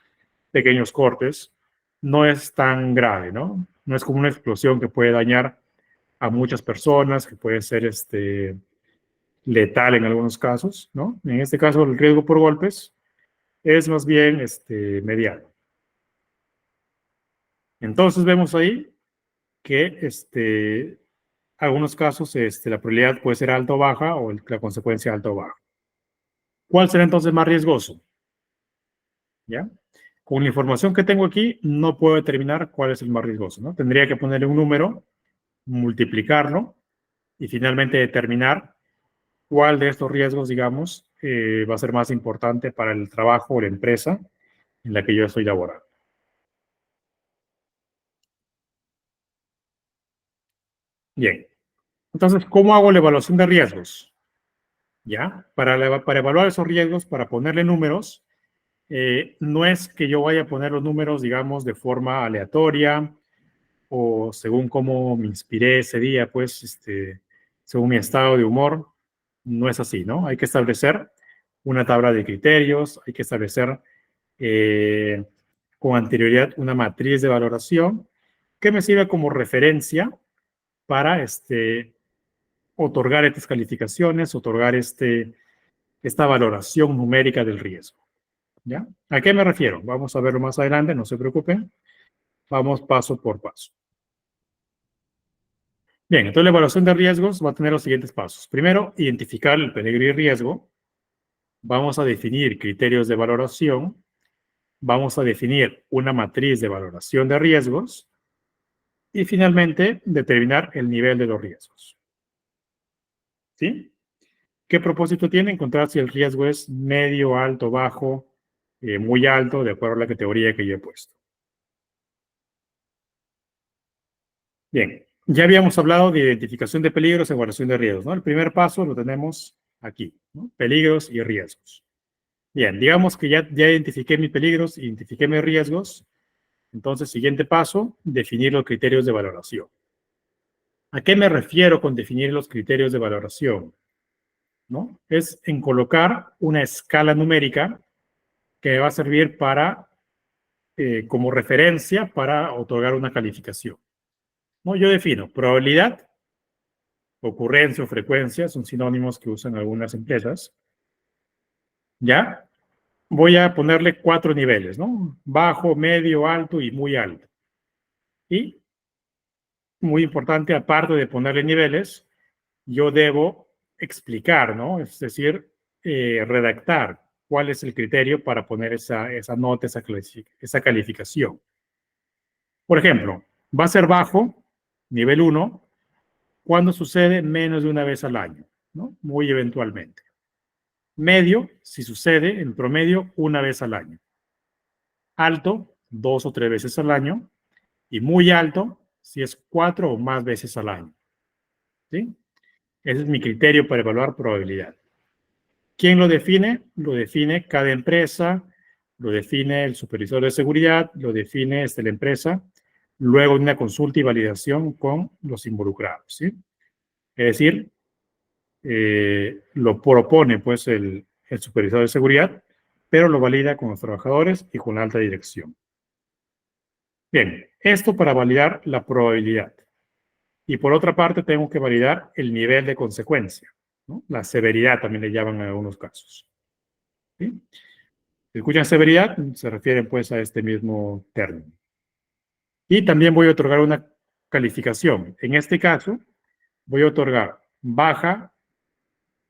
[SPEAKER 2] pequeños cortes, no es tan grave, ¿no? No es como una explosión que puede dañar a muchas personas, que puede ser letal en algunos casos, ¿no? En este caso, el riesgo por golpes es más bien mediano. Entonces vemos ahí que algunos casos la probabilidad puede ser alta o baja o la consecuencia alta o baja. ¿Cuál será entonces más riesgoso? ¿Ya? Con la información que tengo aquí, no puedo determinar cuál es el más riesgoso, ¿no? Tendría que ponerle un número, multiplicarlo y finalmente determinar cuál de estos riesgos, digamos, va a ser más importante para el trabajo o la empresa en la que yo estoy laborando. Bien. Entonces, ¿cómo hago la evaluación de riesgos? ¿Ya? Para evaluar esos riesgos, para ponerle números, no es que yo vaya a poner los números, digamos, de forma aleatoria o según cómo me inspiré ese día, pues, según mi estado de humor. No es así, ¿no? Hay que establecer una tabla de criterios, hay que establecer con anterioridad una matriz de valoración que me sirva como referencia para otorgar estas calificaciones, otorgar esta valoración numérica del riesgo. ¿Ya? ¿A qué me refiero? Vamos a verlo más adelante, no se preocupen. Vamos paso por paso. Bien, entonces la evaluación de riesgos va a tener los siguientes pasos. Primero, identificar el peligro y riesgo. Vamos a definir criterios de valoración. Vamos a definir una matriz de valoración de riesgos. Y finalmente, determinar el nivel de los riesgos. ¿Sí? ¿Qué propósito tiene? Encontrar si el riesgo es medio, alto, bajo, muy alto, de acuerdo a la categoría que yo he puesto. Bien, ya habíamos hablado de identificación de peligros y evaluación de riesgos, ¿no? El primer paso lo tenemos aquí, ¿no? Peligros y riesgos. Bien, digamos que ya identifiqué mis peligros, identifiqué mis riesgos. Entonces, siguiente paso, definir los criterios de valoración. ¿A qué me refiero con definir los criterios de valoración? ¿No? Es en colocar una escala numérica que va a servir como referencia para otorgar una calificación. ¿No? Yo defino probabilidad, ocurrencia o frecuencia, son sinónimos que usan algunas empresas. ¿Ya? Voy a ponerle 4 niveles, ¿no? Bajo, medio, alto y muy alto. Y muy importante, aparte de ponerle niveles, yo debo explicar, ¿no? Es decir, redactar cuál es el criterio para poner esa nota, esa calificación. Por ejemplo, va a ser bajo, nivel 1, cuando sucede menos de una vez al año, ¿no? Muy eventualmente. Medio, si sucede en promedio una vez al año. Alto, 2 o 3 veces al año. Y muy alto, si es 4 o más veces al año. ¿Sí? Ese es mi criterio para evaluar probabilidad. ¿Quién lo define? Lo define cada empresa, lo define el supervisor de seguridad, lo define la empresa, luego de una consulta y validación con los involucrados. ¿Sí? Es decir, lo propone pues el supervisor de seguridad, pero lo valida con los trabajadores y con la alta dirección. Bien, esto para validar la probabilidad. Y por otra parte, tengo que validar el nivel de consecuencia, ¿no? La severidad también le llaman en algunos casos. ¿Sí? Si escuchan severidad, se refieren pues a este mismo término. Y también voy a otorgar una calificación. En este caso, voy a otorgar baja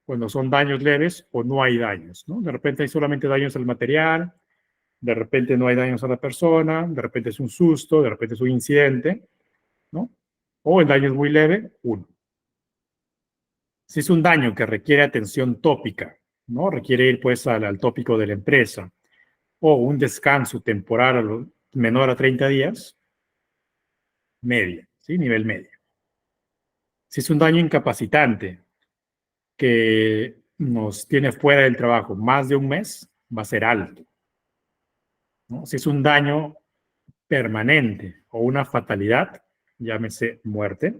[SPEAKER 2] cuando son daños leves o no hay daños, ¿no? De repente hay solamente daños al material, de repente no hay daños a la persona, de repente es un susto, de repente es un incidente, ¿no? O el daño es muy leve, 1. Si es un daño que requiere atención tópica, ¿no? Requiere ir pues al tópico de la empresa, o un descanso temporal menor a 30 días, media, ¿sí? Nivel medio. Si es un daño incapacitante que nos tiene fuera del trabajo más de un mes, va a ser alto, ¿no? Si es un daño permanente o una fatalidad, llámese muerte,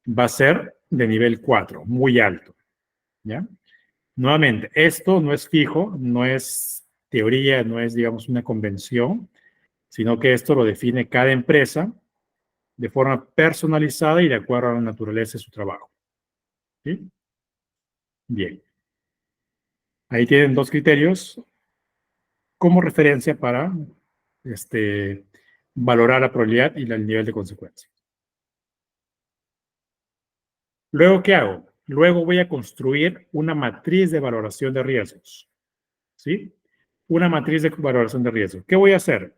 [SPEAKER 2] va a ser de nivel 4, muy alto, ¿ya? Nuevamente, esto no es fijo, no es teoría, no es, digamos, una convención, sino que esto lo define cada empresa de forma personalizada y de acuerdo a la naturaleza de su trabajo. ¿Sí? Bien. Ahí tienen 2 criterios como referencia para valorar la probabilidad y el nivel de consecuencia. Luego, ¿qué hago? Luego voy a construir una matriz de valoración de riesgos. ¿Sí? Una matriz de valoración de riesgos. ¿Qué voy a hacer?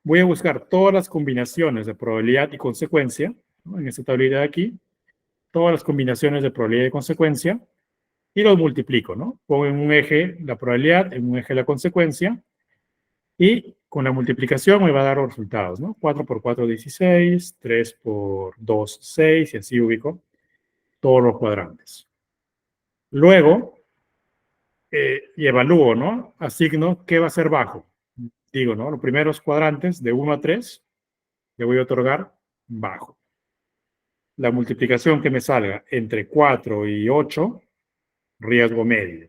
[SPEAKER 2] Voy a buscar todas las combinaciones de probabilidad y consecuencia, ¿no? En esta tablita de aquí, todas las combinaciones de probabilidad y consecuencia, y los multiplico, ¿no? Pongo en un eje la probabilidad, en un eje la consecuencia, y con la multiplicación me va a dar los resultados, ¿no? 4 por 4, 16, 3 por 2, 6, y así ubico todos los cuadrantes. Luego, y evalúo, ¿no? Asigno qué va a ser bajo. Digo, ¿no? Los primeros cuadrantes, de 1 a 3, le voy a otorgar bajo. La multiplicación que me salga entre 4 y 8, riesgo medio.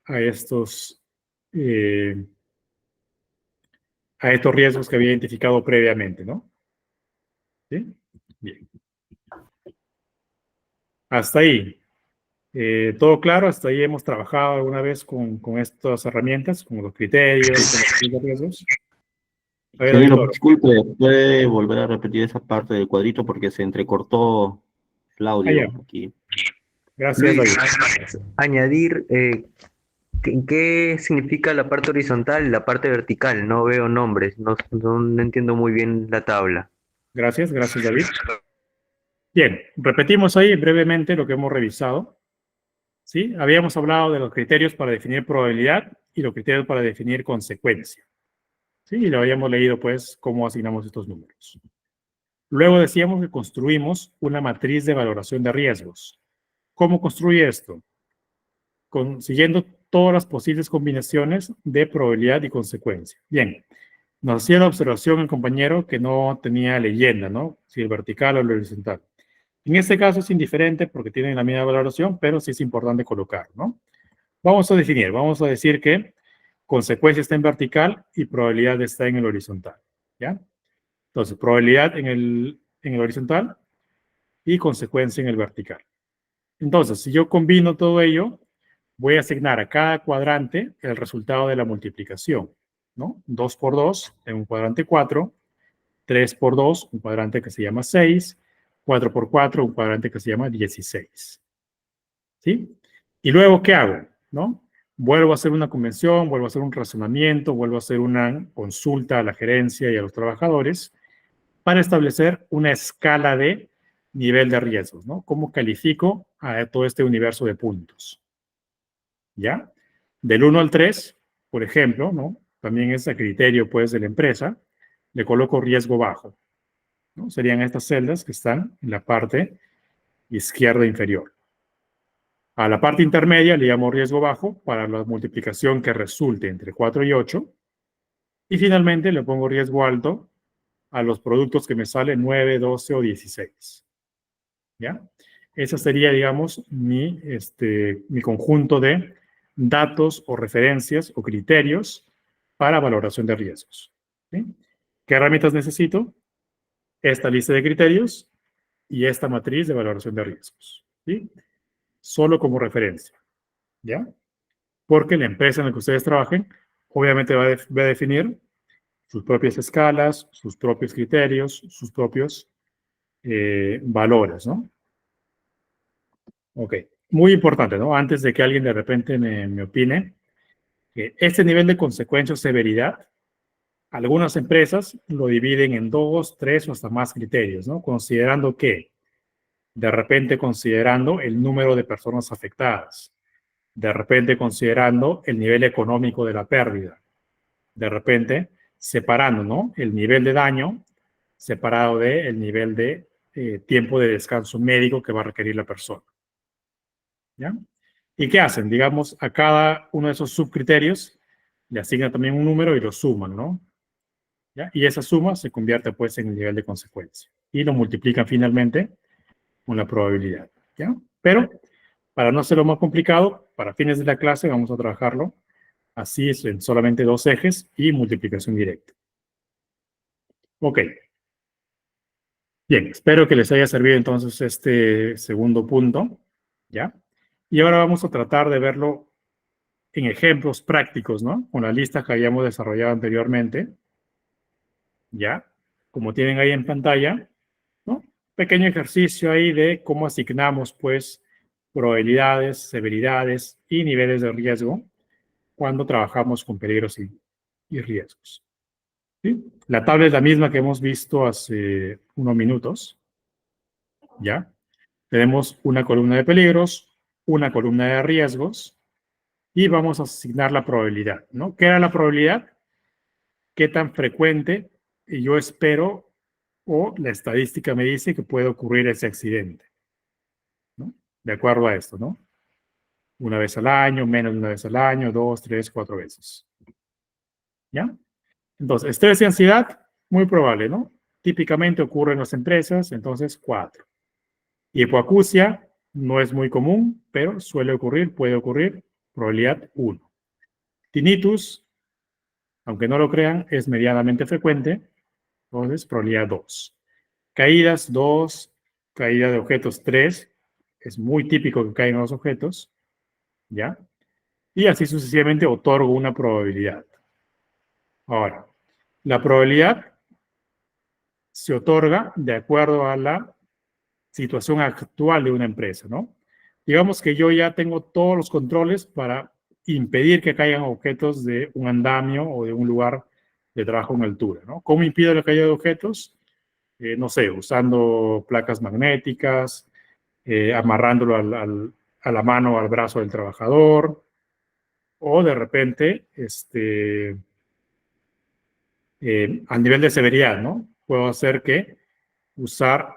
[SPEAKER 2] A estos riesgos que había identificado previamente, ¿no? ¿Sí? Bien. Hasta ahí. ¿Todo claro? Hasta ahí hemos trabajado alguna vez con estas herramientas, con los criterios, con los riesgos. A ver,
[SPEAKER 3] Ingeniero,
[SPEAKER 2] Víctor.
[SPEAKER 3] disculpe, ¿puede volver a repetir esa parte del cuadrito porque se entrecortó el audio
[SPEAKER 2] Ya.
[SPEAKER 3] aquí?
[SPEAKER 2] Gracias,
[SPEAKER 4] Luis,
[SPEAKER 2] David.
[SPEAKER 4] añadir, ¿qué significa la parte horizontal y la parte vertical? No veo nombres, no entiendo muy bien la tabla.
[SPEAKER 2] Gracias, David. Bien, repetimos ahí brevemente lo que hemos revisado. ¿Sí? Habíamos hablado de los criterios para definir probabilidad y los criterios para definir consecuencia. ¿Sí? Y lo habíamos leído, pues, cómo asignamos estos números. Luego decíamos que construimos una matriz de valoración de riesgos. ¿Cómo construye esto? Siguiendo todas las posibles combinaciones de probabilidad y consecuencia. Bien, nos hacía la observación el compañero que no tenía leyenda, ¿no? Si el vertical o el horizontal. En este caso es indiferente porque tienen la misma valoración, pero sí es importante colocar, ¿no? Vamos a definir, vamos a decir que consecuencia está en vertical y probabilidad está en el horizontal, ¿ya? Entonces, probabilidad en el horizontal y consecuencia en el vertical. Entonces, si yo combino todo ello, voy a asignar a cada cuadrante el resultado de la multiplicación, ¿no? 2 por 2 en un cuadrante 4, 3 por 2, un cuadrante que se llama 6, 4 por 4, un cuadrante que se llama 16. ¿Sí? Y luego, ¿qué hago? ¿No? Vuelvo a hacer una convención, vuelvo a hacer un razonamiento, vuelvo a hacer una consulta a la gerencia y a los trabajadores para establecer una escala de nivel de riesgos, ¿no? ¿Cómo califico a todo este universo de puntos? ¿Ya? Del 1 al 3, por ejemplo, ¿no? También es a criterio, pues, de la empresa, le coloco riesgo bajo, ¿no? Serían estas celdas que están en la parte izquierda inferior. A la parte intermedia le llamo riesgo bajo para la multiplicación que resulte entre 4 y 8. Y finalmente le pongo riesgo alto a los productos que me salen 9, 12 o 16. ¿Ya? Ese sería, digamos, mi conjunto de datos o referencias o criterios para valoración de riesgos. ¿Sí? ¿Qué herramientas necesito? Esta lista de criterios y esta matriz de valoración de riesgos. ¿Sí? Solo como referencia. ¿Ya? Porque la empresa en la que ustedes trabajen obviamente va a definir sus propias escalas, sus propios criterios, sus propios valores, ¿no? Ok, muy importante, ¿no? Antes de que alguien de repente me opine, que este nivel de consecuencia o severidad, algunas empresas lo dividen en 2, 3 o hasta más criterios, ¿no? Considerando que, de repente considerando el número de personas afectadas, de repente considerando el nivel económico de la pérdida, de repente separando, ¿no? El nivel de daño separado del nivel de tiempo de descanso médico que va a requerir la persona. ¿Ya? ¿Y qué hacen? Digamos, a cada uno de esos subcriterios le asignan también un número y lo suman, ¿no? ¿Ya? Y esa suma se convierte pues en el nivel de consecuencia. Y lo multiplican finalmente con la probabilidad, ¿ya? Pero, para no hacerlo más complicado, para fines de la clase vamos a trabajarlo así es en solamente 2 ejes y multiplicación directa. Ok. Bien, espero que les haya servido entonces este segundo punto, ¿ya? Y ahora vamos a tratar de verlo en ejemplos prácticos, ¿no? Con la lista que habíamos desarrollado anteriormente, ¿ya? Como tienen ahí en pantalla, ¿no? Pequeño ejercicio ahí de cómo asignamos, pues, probabilidades, severidades y niveles de riesgo cuando trabajamos con peligros y riesgos. ¿Sí? La tabla es la misma que hemos visto hace unos minutos, ¿ya? Tenemos una columna de peligros, una columna de riesgos y vamos a asignar la probabilidad, ¿no? ¿Qué era la probabilidad? ¿Qué tan frecuente yo espero o la estadística me dice que puede ocurrir ese accidente? ¿No? De acuerdo a esto, ¿no? Una vez al año, menos de una vez al año, 2, 3, 4 veces. ¿Ya? Entonces, estrés y ansiedad, muy probable, ¿no? Típicamente ocurre en las empresas, entonces 4. Hipoacusia no es muy común, pero suele ocurrir, puede ocurrir, probabilidad 1. Tinnitus, aunque no lo crean, es medianamente frecuente, entonces probabilidad 2. Caídas 2, caída de objetos 3, es muy típico que caigan los objetos, ¿ya? Y así sucesivamente otorgo una probabilidad. Ahora, la probabilidad se otorga de acuerdo a la situación actual de una empresa, ¿no? Digamos que yo ya tengo todos los controles para impedir que caigan objetos de un andamio o de un lugar de trabajo en altura, ¿no? ¿Cómo impido la caída de objetos? No sé, usando placas magnéticas, amarrándolo a la mano o al brazo del trabajador, o de repente, a nivel de severidad, ¿no? Puedo hacer que usar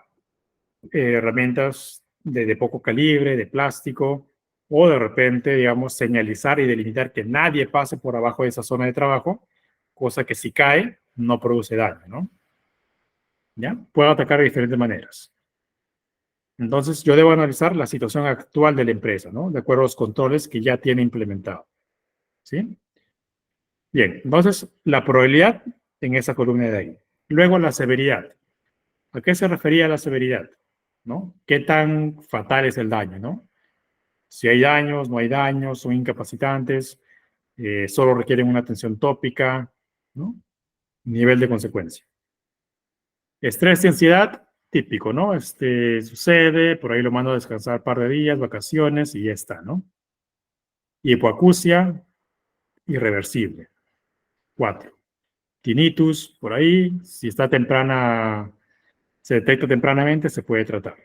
[SPEAKER 2] herramientas de poco calibre, de plástico, o de repente, digamos, señalizar y delimitar que nadie pase por abajo de esa zona de trabajo, cosa que si cae, no produce daño, ¿no? ¿Ya? Puedo atacar de diferentes maneras. Entonces, yo debo analizar la situación actual de la empresa, ¿no? De acuerdo a los controles que ya tiene implementado. ¿Sí? Bien, entonces la probabilidad en esa columna de ahí. Luego la severidad. ¿A qué se refería la severidad? ¿No? ¿Qué tan fatal es el daño? ¿No? Si hay daños, no hay daños, son incapacitantes, solo requieren una atención tópica, ¿no? Nivel de consecuencia. Estrés y ansiedad, típico, ¿no? Sucede, por ahí lo mando a descansar un par de días, vacaciones y ya está, ¿no? Hipoacusia, irreversible. 4. Tinnitus, por ahí, si está temprana, se detecta tempranamente, se puede tratar.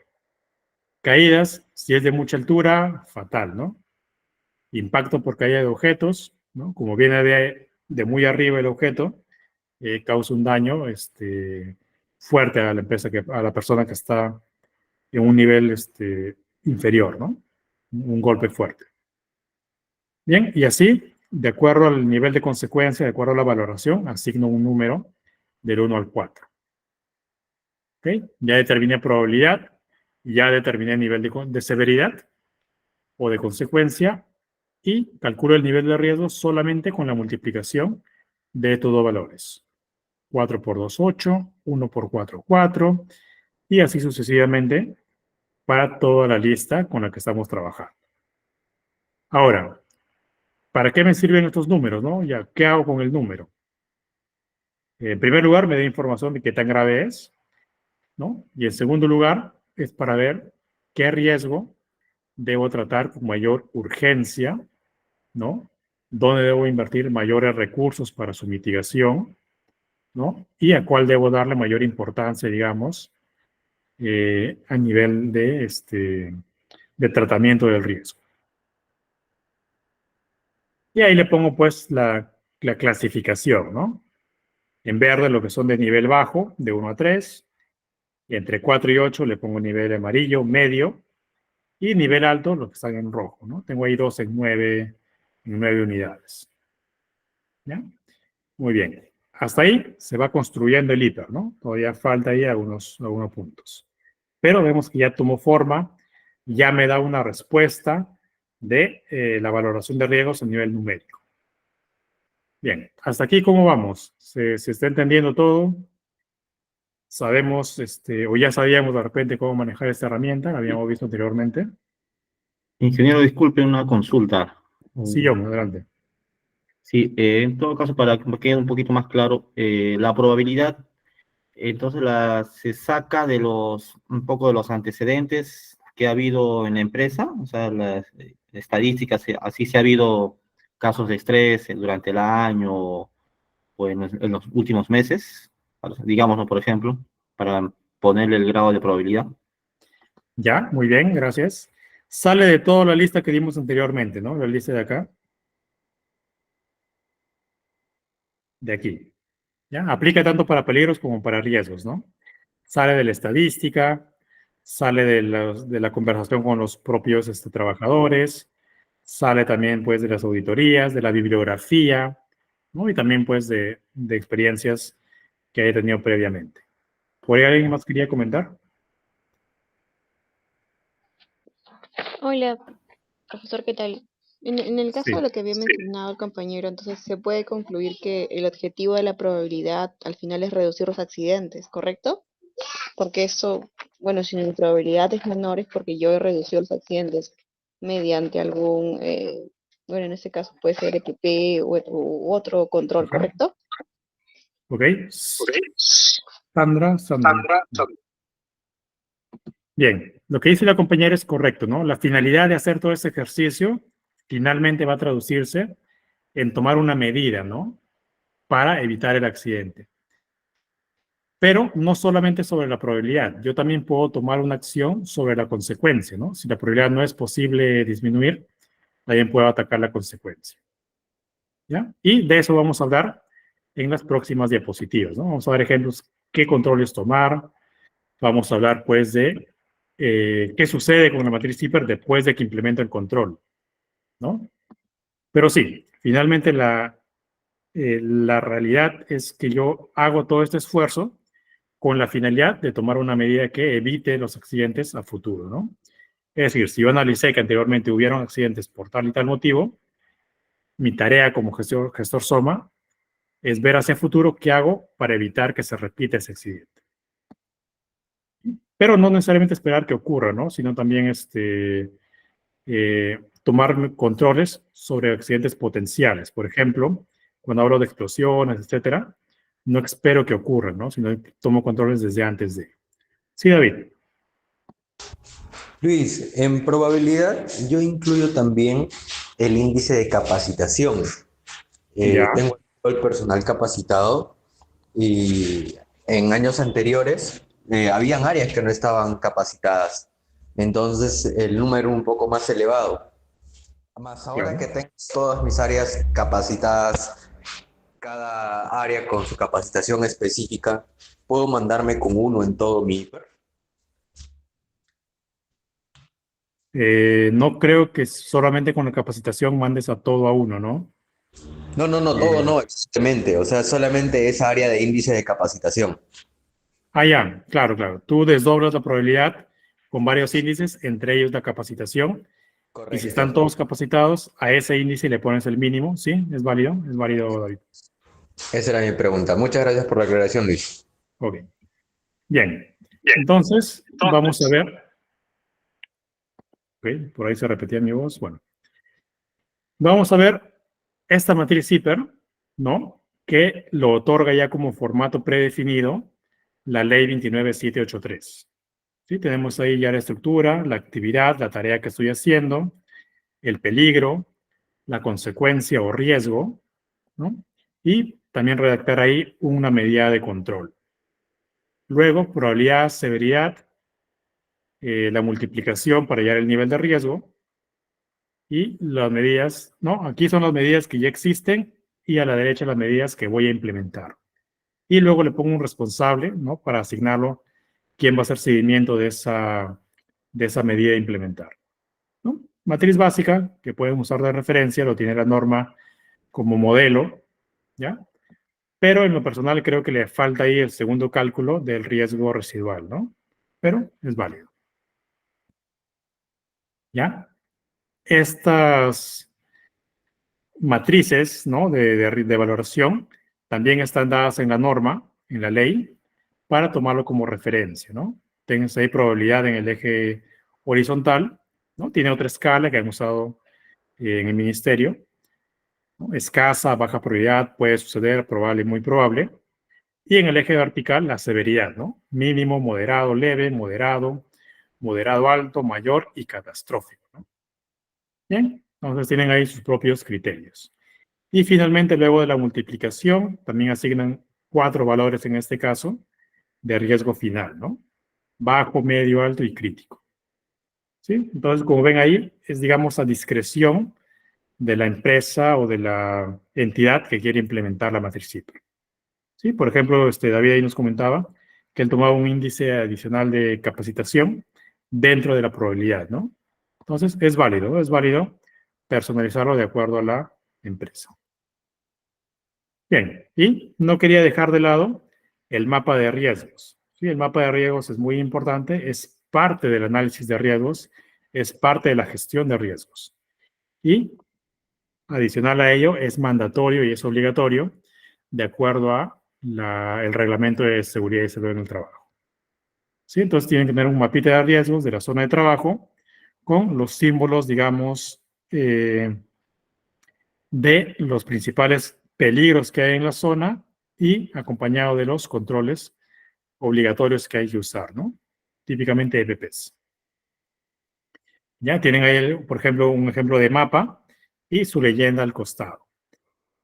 [SPEAKER 2] Caídas, si es de mucha altura, fatal, ¿no? Impacto por caída de objetos, ¿no? Como viene de muy arriba el objeto, causa un daño fuerte a la empresa, a la persona que está en un nivel inferior, ¿no? Un golpe fuerte. Bien, y así, de acuerdo al nivel de consecuencia, de acuerdo a la valoración, asigno un número del 1 al 4. ¿Okay? Ya determiné probabilidad, ya determiné nivel de severidad o de consecuencia y calculo el nivel de riesgo solamente con la multiplicación de estos dos valores. 4 por 2, 8, 1 por 4, 4, y así sucesivamente para toda la lista con la que estamos trabajando. Ahora, ¿para qué me sirven estos números, no? Ya, ¿qué hago con el número? En primer lugar, me da información de qué tan grave es, ¿no? Y en segundo lugar, es para ver qué riesgo debo tratar con mayor urgencia, ¿no? ¿Dónde debo invertir mayores recursos para su mitigación, ¿no? Y a cuál debo darle mayor importancia, digamos, a nivel de tratamiento del riesgo. Y ahí le pongo pues la clasificación, ¿no? En verde lo que son de nivel bajo, de 1 a 3. Y entre 4 y 8 le pongo nivel amarillo, medio. Y nivel alto, los que están en rojo, ¿no? Tengo ahí 2 en 9 unidades. ¿Ya? Muy bien. Hasta ahí se va construyendo el hiper, ¿no? Todavía falta ahí algunos puntos. Pero vemos que ya tomó forma, ya me da una respuesta de la valoración de riesgos a nivel numérico. Bien, hasta aquí, ¿cómo vamos? ¿Se está entendiendo todo? Sabemos, o ya sabíamos de repente cómo manejar esta herramienta, la habíamos visto anteriormente.
[SPEAKER 3] Ingeniero, disculpe una consulta.
[SPEAKER 2] Sí, yo, adelante.
[SPEAKER 3] Sí, en todo caso, para que me quede un poquito más claro, la probabilidad, entonces se saca de un poco de los antecedentes que ha habido en la empresa, o sea, las estadísticas, así si ha habido casos de estrés durante el año o en los últimos meses, digámoslo, por ejemplo, para ponerle el grado de probabilidad.
[SPEAKER 2] Ya, muy bien, gracias. Sale de toda la lista que dimos anteriormente, ¿no? La lista de acá. De aquí. ¿Ya? Aplica tanto para peligros como para riesgos, ¿no? Sale de la estadística, sale de la conversación con los propios trabajadores, sale también, pues, de las auditorías, de la bibliografía, ¿no? Y también, pues, de experiencias que haya tenido previamente. ¿Por ahí alguien más quería comentar?
[SPEAKER 5] Hola, profesor, ¿qué tal? En el caso de
[SPEAKER 2] Sí.
[SPEAKER 5] lo que había mencionado el compañero, entonces se puede concluir que el objetivo de la probabilidad al final es reducir los accidentes, ¿correcto? Porque eso, bueno, si mi probabilidad es menor es porque yo he reducido los accidentes mediante algún, bueno, en este caso puede ser EPP u otro control,
[SPEAKER 2] Ajá.
[SPEAKER 5] ¿correcto?
[SPEAKER 2] Ok. Sandra. Bien, lo que dice la compañera es correcto, ¿no? La finalidad de hacer todo este ejercicio finalmente va a traducirse en tomar una medida, ¿no? Para evitar el accidente. Pero no solamente sobre la probabilidad, yo también puedo tomar una acción sobre la consecuencia, ¿no? Si la probabilidad no es posible disminuir, también puedo atacar la consecuencia. ¿Ya? Y de eso vamos a hablar en las próximas diapositivas, ¿no? Vamos a ver ejemplos, qué controles tomar, vamos a hablar, pues, de qué sucede con la matriz Zipper después de que implemento el control, ¿no? Pero sí, finalmente la realidad es que yo hago todo este esfuerzo con la finalidad de tomar una medida que evite los accidentes a futuro, ¿no? Es decir, si yo analicé que anteriormente hubieron accidentes por tal y tal motivo, mi tarea como gestor SOMA es ver hacia el futuro qué hago para evitar que se repita ese accidente. Pero no necesariamente esperar que ocurra, ¿no? Sino también tomar controles sobre accidentes potenciales. Por ejemplo, cuando hablo de explosiones, etcétera, no espero que ocurran, ¿no? Sino tomo controles desde antes de. Sí, David.
[SPEAKER 4] Luis, en probabilidad yo incluyo también el índice de capacitación.
[SPEAKER 2] Ya.
[SPEAKER 4] Tengo el personal capacitado y en años anteriores habían áreas que no estaban capacitadas. Entonces el número un poco más elevado. Más ahora
[SPEAKER 2] Claro.
[SPEAKER 4] que tengo todas mis áreas capacitadas, cada área con su capacitación específica, puedo mandarme con uno en todo mi hiper.
[SPEAKER 2] No creo que solamente con la capacitación mandes a todo a uno, ¿no?
[SPEAKER 4] No, no, no, todo
[SPEAKER 2] Eh,
[SPEAKER 4] no, exactamente. O sea, solamente esa área de índice de capacitación.
[SPEAKER 2] ya, claro, claro. Tú desdoblas la probabilidad con varios índices, entre ellos la capacitación, y si están
[SPEAKER 4] Correcto.
[SPEAKER 2] todos capacitados, a ese índice le pones el mínimo, ¿sí? Es válido, David.
[SPEAKER 4] Esa era mi pregunta. Muchas gracias por la aclaración, Luis.
[SPEAKER 2] Ok, bien. Entonces, vamos a ver. Ok, por ahí se repetía mi voz. Bueno, vamos a ver esta matriz Zipper, ¿no? Que lo otorga ya como formato predefinido la ley 29783. ¿Sí? Tenemos ahí ya la estructura, la actividad, la tarea que estoy haciendo, el peligro, la consecuencia o riesgo, ¿no? Y también redactar ahí una medida de control. Luego, probabilidad, severidad, la multiplicación para hallar el nivel de riesgo y las medidas, ¿no? Aquí son las medidas que ya existen y a la derecha las medidas que voy a implementar. Y luego le pongo un responsable, ¿no? Para asignarlo quién va a hacer seguimiento de esa medida a implementar, ¿no? Matriz básica que pueden usar de referencia, lo tiene la norma como modelo, ¿ya? Pero en lo personal creo que le falta ahí el segundo cálculo del riesgo residual, ¿no? Pero es válido, ¿ya? Estas matrices, ¿no? de valoración también están dadas en la norma, en la ley, para tomarlo como referencia, ¿no? Tienes ahí probabilidad en el eje horizontal, ¿no? Tiene otra escala que han usado en el ministerio, ¿no? Escasa, baja probabilidad, puede suceder, probable, muy probable. Y en el eje vertical, la severidad, ¿no? Mínimo, moderado, leve, moderado, moderado alto, mayor y catastrófico, ¿no? Bien, entonces tienen ahí sus propios criterios. Y finalmente, luego de la multiplicación, también asignan 4 valores en este caso de riesgo final, ¿no? Bajo, medio, alto y crítico. ¿Sí? Entonces, como ven ahí, es, digamos, a discreción de la empresa o de la entidad que quiere implementar la matriz Zipper. ¿Sí? Por ejemplo, David ahí nos comentaba que él tomaba un índice adicional de capacitación dentro de la probabilidad, ¿no? Entonces, es válido personalizarlo de acuerdo a la empresa. Bien, y no quería dejar de lado el mapa de riesgos. Sí, el mapa de riesgos es muy importante, es parte del análisis de riesgos, es parte de la gestión de riesgos. Y adicional a ello, es mandatorio y es obligatorio de acuerdo a el reglamento de seguridad y salud en el trabajo. ¿Sí? Entonces tienen que tener un mapita de riesgos de la zona de trabajo con los símbolos, digamos, de los principales peligros que hay en la zona y acompañado de los controles obligatorios que hay que usar, ¿no? Típicamente EPPs. Ya tienen ahí, por ejemplo, un ejemplo de mapa y su leyenda al costado.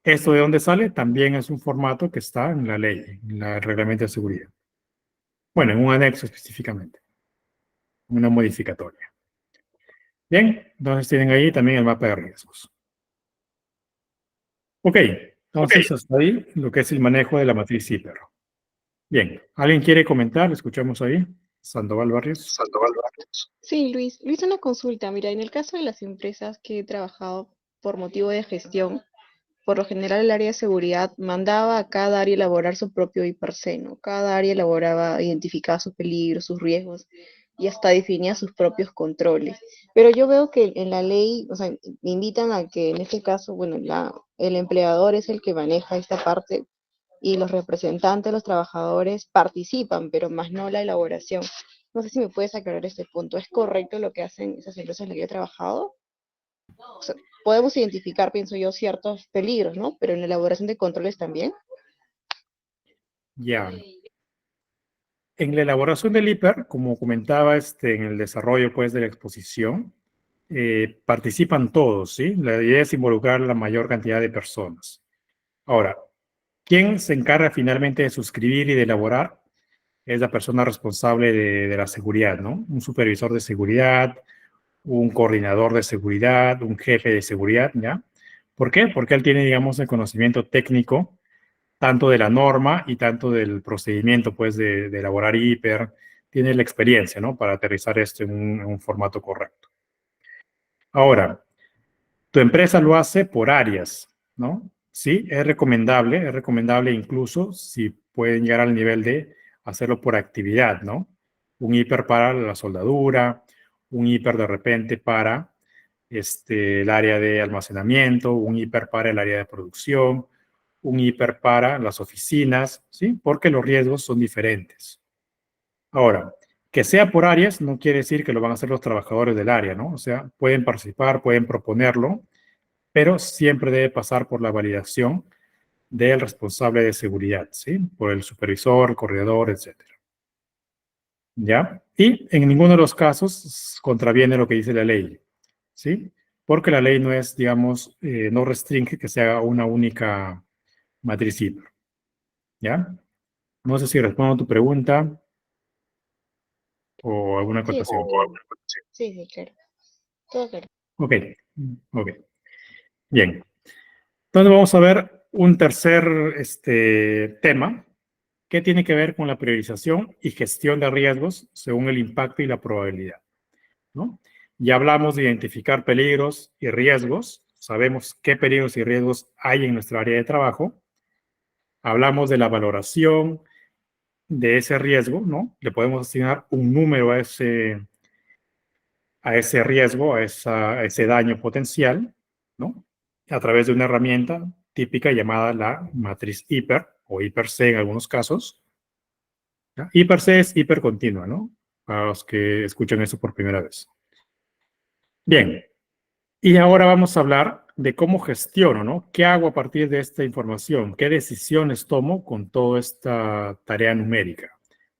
[SPEAKER 2] ¿Esto de dónde sale? También es un formato que está en la ley, en el reglamento de seguridad. Bueno, en un anexo específicamente, una modificatoria. Bien, entonces tienen ahí también el mapa de riesgos. Ok, entonces hasta ahí lo que es el manejo de la matriz Zipper. Bien, ¿alguien quiere comentar? Escuchamos ahí. Sandoval Barrios.
[SPEAKER 5] Sí, Luis, una consulta. Mira, en el caso de las empresas que he trabajado por motivo de gestión, por lo general el área de seguridad mandaba a cada área elaborar su propio IPRC, ¿no? Cada área elaboraba, identificaba sus peligros, sus riesgos. y hasta definía sus propios controles. Pero yo veo que en la ley, o sea, me invitan a que en este caso, bueno, el empleador es el que maneja esta parte y los representantes, los trabajadores participan, pero más no la elaboración. No sé si me puedes aclarar este punto. ¿Es correcto lo que hacen esas empresas en las que yo he trabajado? O sea, podemos identificar, pienso yo, ciertos peligros, ¿no? Pero en la elaboración de controles también.
[SPEAKER 2] Ya. En la elaboración del IPER, como comentaba en el desarrollo pues, de la exposición, participan todos, ¿sí? La idea es involucrar a la mayor cantidad de personas. Ahora, ¿quién se encarga finalmente de suscribir y de elaborar? Es la persona responsable de la seguridad, ¿no? Un supervisor de seguridad, un coordinador de seguridad, un jefe de seguridad, ¿ya? ¿Por qué? Porque él tiene, digamos, el conocimiento técnico tanto de la norma y tanto del procedimiento, pues, de elaborar hiper, tiene la experiencia, ¿no? Para aterrizar esto en un formato correcto. Ahora, tu empresa lo hace por áreas, ¿no? Sí, es recomendable incluso si pueden llegar al nivel de hacerlo por actividad, ¿no? Un hiper para la soldadura, un hiper de repente para el área de almacenamiento, un hiper para el área de producción, un hiper para las oficinas, ¿sí? Porque los riesgos son diferentes. Ahora, que sea por áreas no quiere decir que lo van a hacer los trabajadores del área, ¿no? O sea, pueden participar, pueden proponerlo, pero siempre debe pasar por la validación del responsable de seguridad, ¿sí? Por el supervisor, el coordinador, etcétera. ¿Ya? Y en ninguno de los casos contraviene lo que dice la ley, ¿sí? Porque la ley no es, digamos, no restringe que se haga una única matriz hiper, ¿ya? No sé si respondo a tu pregunta o alguna
[SPEAKER 5] Sí,
[SPEAKER 2] acotación.
[SPEAKER 5] sí, sí, claro. Todo claro.
[SPEAKER 2] Ok, ok. Bien. Entonces vamos a ver un tercer tema que tiene que ver con la priorización y gestión de riesgos según el impacto y la probabilidad, ¿no? Ya hablamos de identificar peligros y riesgos, sabemos qué peligros y riesgos hay en nuestra área de trabajo, hablamos de la valoración de ese riesgo, ¿no? Le podemos asignar un número a ese riesgo, a ese daño potencial, ¿no? A través de una herramienta típica llamada la matriz hiper o hiper-C en algunos casos. ¿Ya? Hiper-C es hipercontinua, ¿no? Para los que escuchan eso por primera vez. Bien, y ahora vamos a hablar de cómo gestiono, ¿no? ¿Qué hago a partir de esta información? ¿Qué decisiones tomo con toda esta tarea numérica?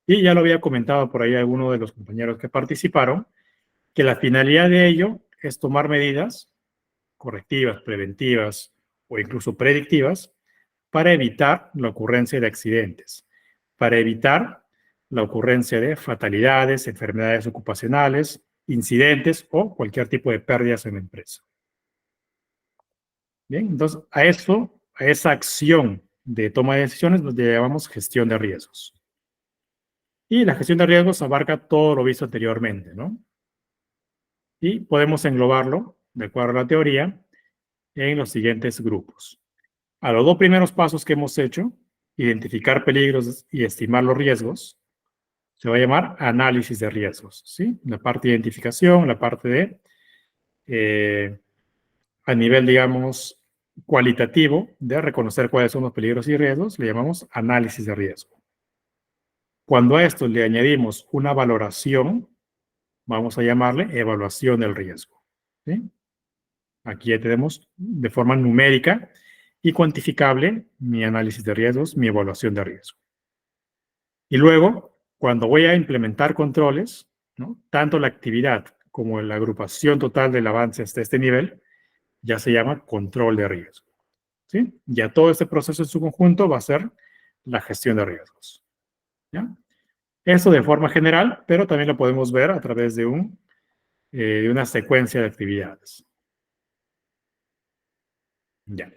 [SPEAKER 2] Y ya lo había comentado por ahí alguno de los compañeros que participaron, que la finalidad de ello es tomar medidas correctivas, preventivas o incluso predictivas para evitar la ocurrencia de accidentes, para evitar la ocurrencia de fatalidades, enfermedades ocupacionales, incidentes o cualquier tipo de pérdidas en la empresa. Bien, entonces a esa acción de toma de decisiones nos llamamos gestión de riesgos. Y la gestión de riesgos abarca todo lo visto anteriormente, ¿no? Y podemos englobarlo, de acuerdo a la teoría, en los siguientes grupos. A los dos primeros pasos que hemos hecho, identificar peligros y estimar los riesgos, se va a llamar análisis de riesgos, ¿sí? La parte de identificación, la parte de, a nivel, digamos, cualitativo, de reconocer cuáles son los peligros y riesgos, le llamamos análisis de riesgo. Cuando a esto le añadimos una valoración, vamos a llamarle evaluación del riesgo, ¿sí? Aquí ya tenemos de forma numérica y cuantificable mi análisis de riesgos, mi evaluación de riesgo. Y luego, cuando voy a implementar controles, ¿no? Tanto la actividad como la agrupación total del avance hasta este nivel, ya se llama control de riesgo, ¿sí? Ya todo este proceso en su conjunto va a ser la gestión de riesgos, ¿ya? Eso de forma general, pero también lo podemos ver a través de una secuencia de actividades. Ya.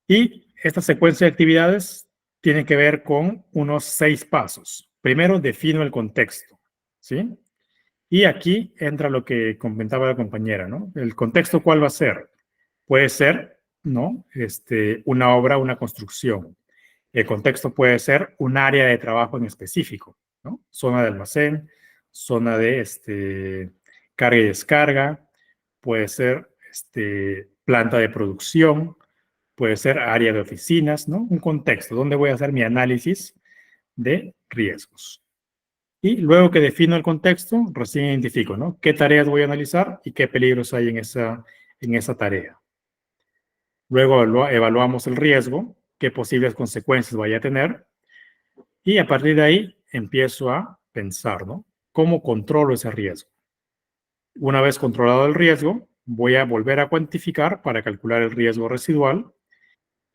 [SPEAKER 2] Y esta secuencia de actividades tiene que ver con unos 6 pasos. Primero, defino el contexto, ¿sí? Y aquí entra lo que comentaba la compañera, ¿no? El contexto, ¿cuál va a ser? Puede ser, ¿no? Una obra, una construcción. El contexto puede ser un área de trabajo en específico, ¿no? Zona de almacén, zona de carga y descarga, puede ser planta de producción, puede ser área de oficinas, ¿no? Un contexto donde voy a hacer mi análisis de riesgos. Y luego que defino el contexto, recién identifico, ¿no? ¿Qué tareas voy a analizar y qué peligros hay en esa tarea? Luego evaluamos el riesgo, qué posibles consecuencias vaya a tener, y a partir de ahí empiezo a pensar, ¿no? ¿Cómo controlo ese riesgo? Una vez controlado el riesgo, voy a volver a cuantificar para calcular el riesgo residual,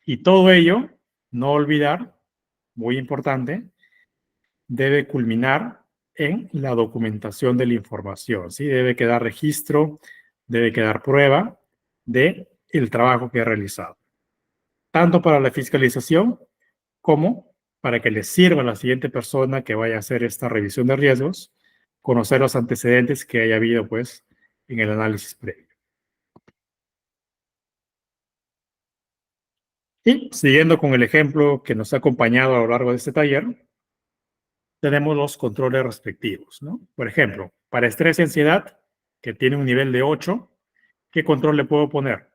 [SPEAKER 2] y todo ello, no olvidar, muy importante, debe culminar en la documentación de la información, ¿sí? Debe quedar registro, debe quedar prueba de el trabajo que he realizado, tanto para la fiscalización como para que le sirva a la siguiente persona que vaya a hacer esta revisión de riesgos, conocer los antecedentes que haya habido, pues, en el análisis previo. Y siguiendo con el ejemplo que nos ha acompañado a lo largo de este taller, tenemos los controles respectivos, ¿no? Por ejemplo, para estrés y ansiedad, que tiene un nivel de 8, ¿qué control le puedo poner?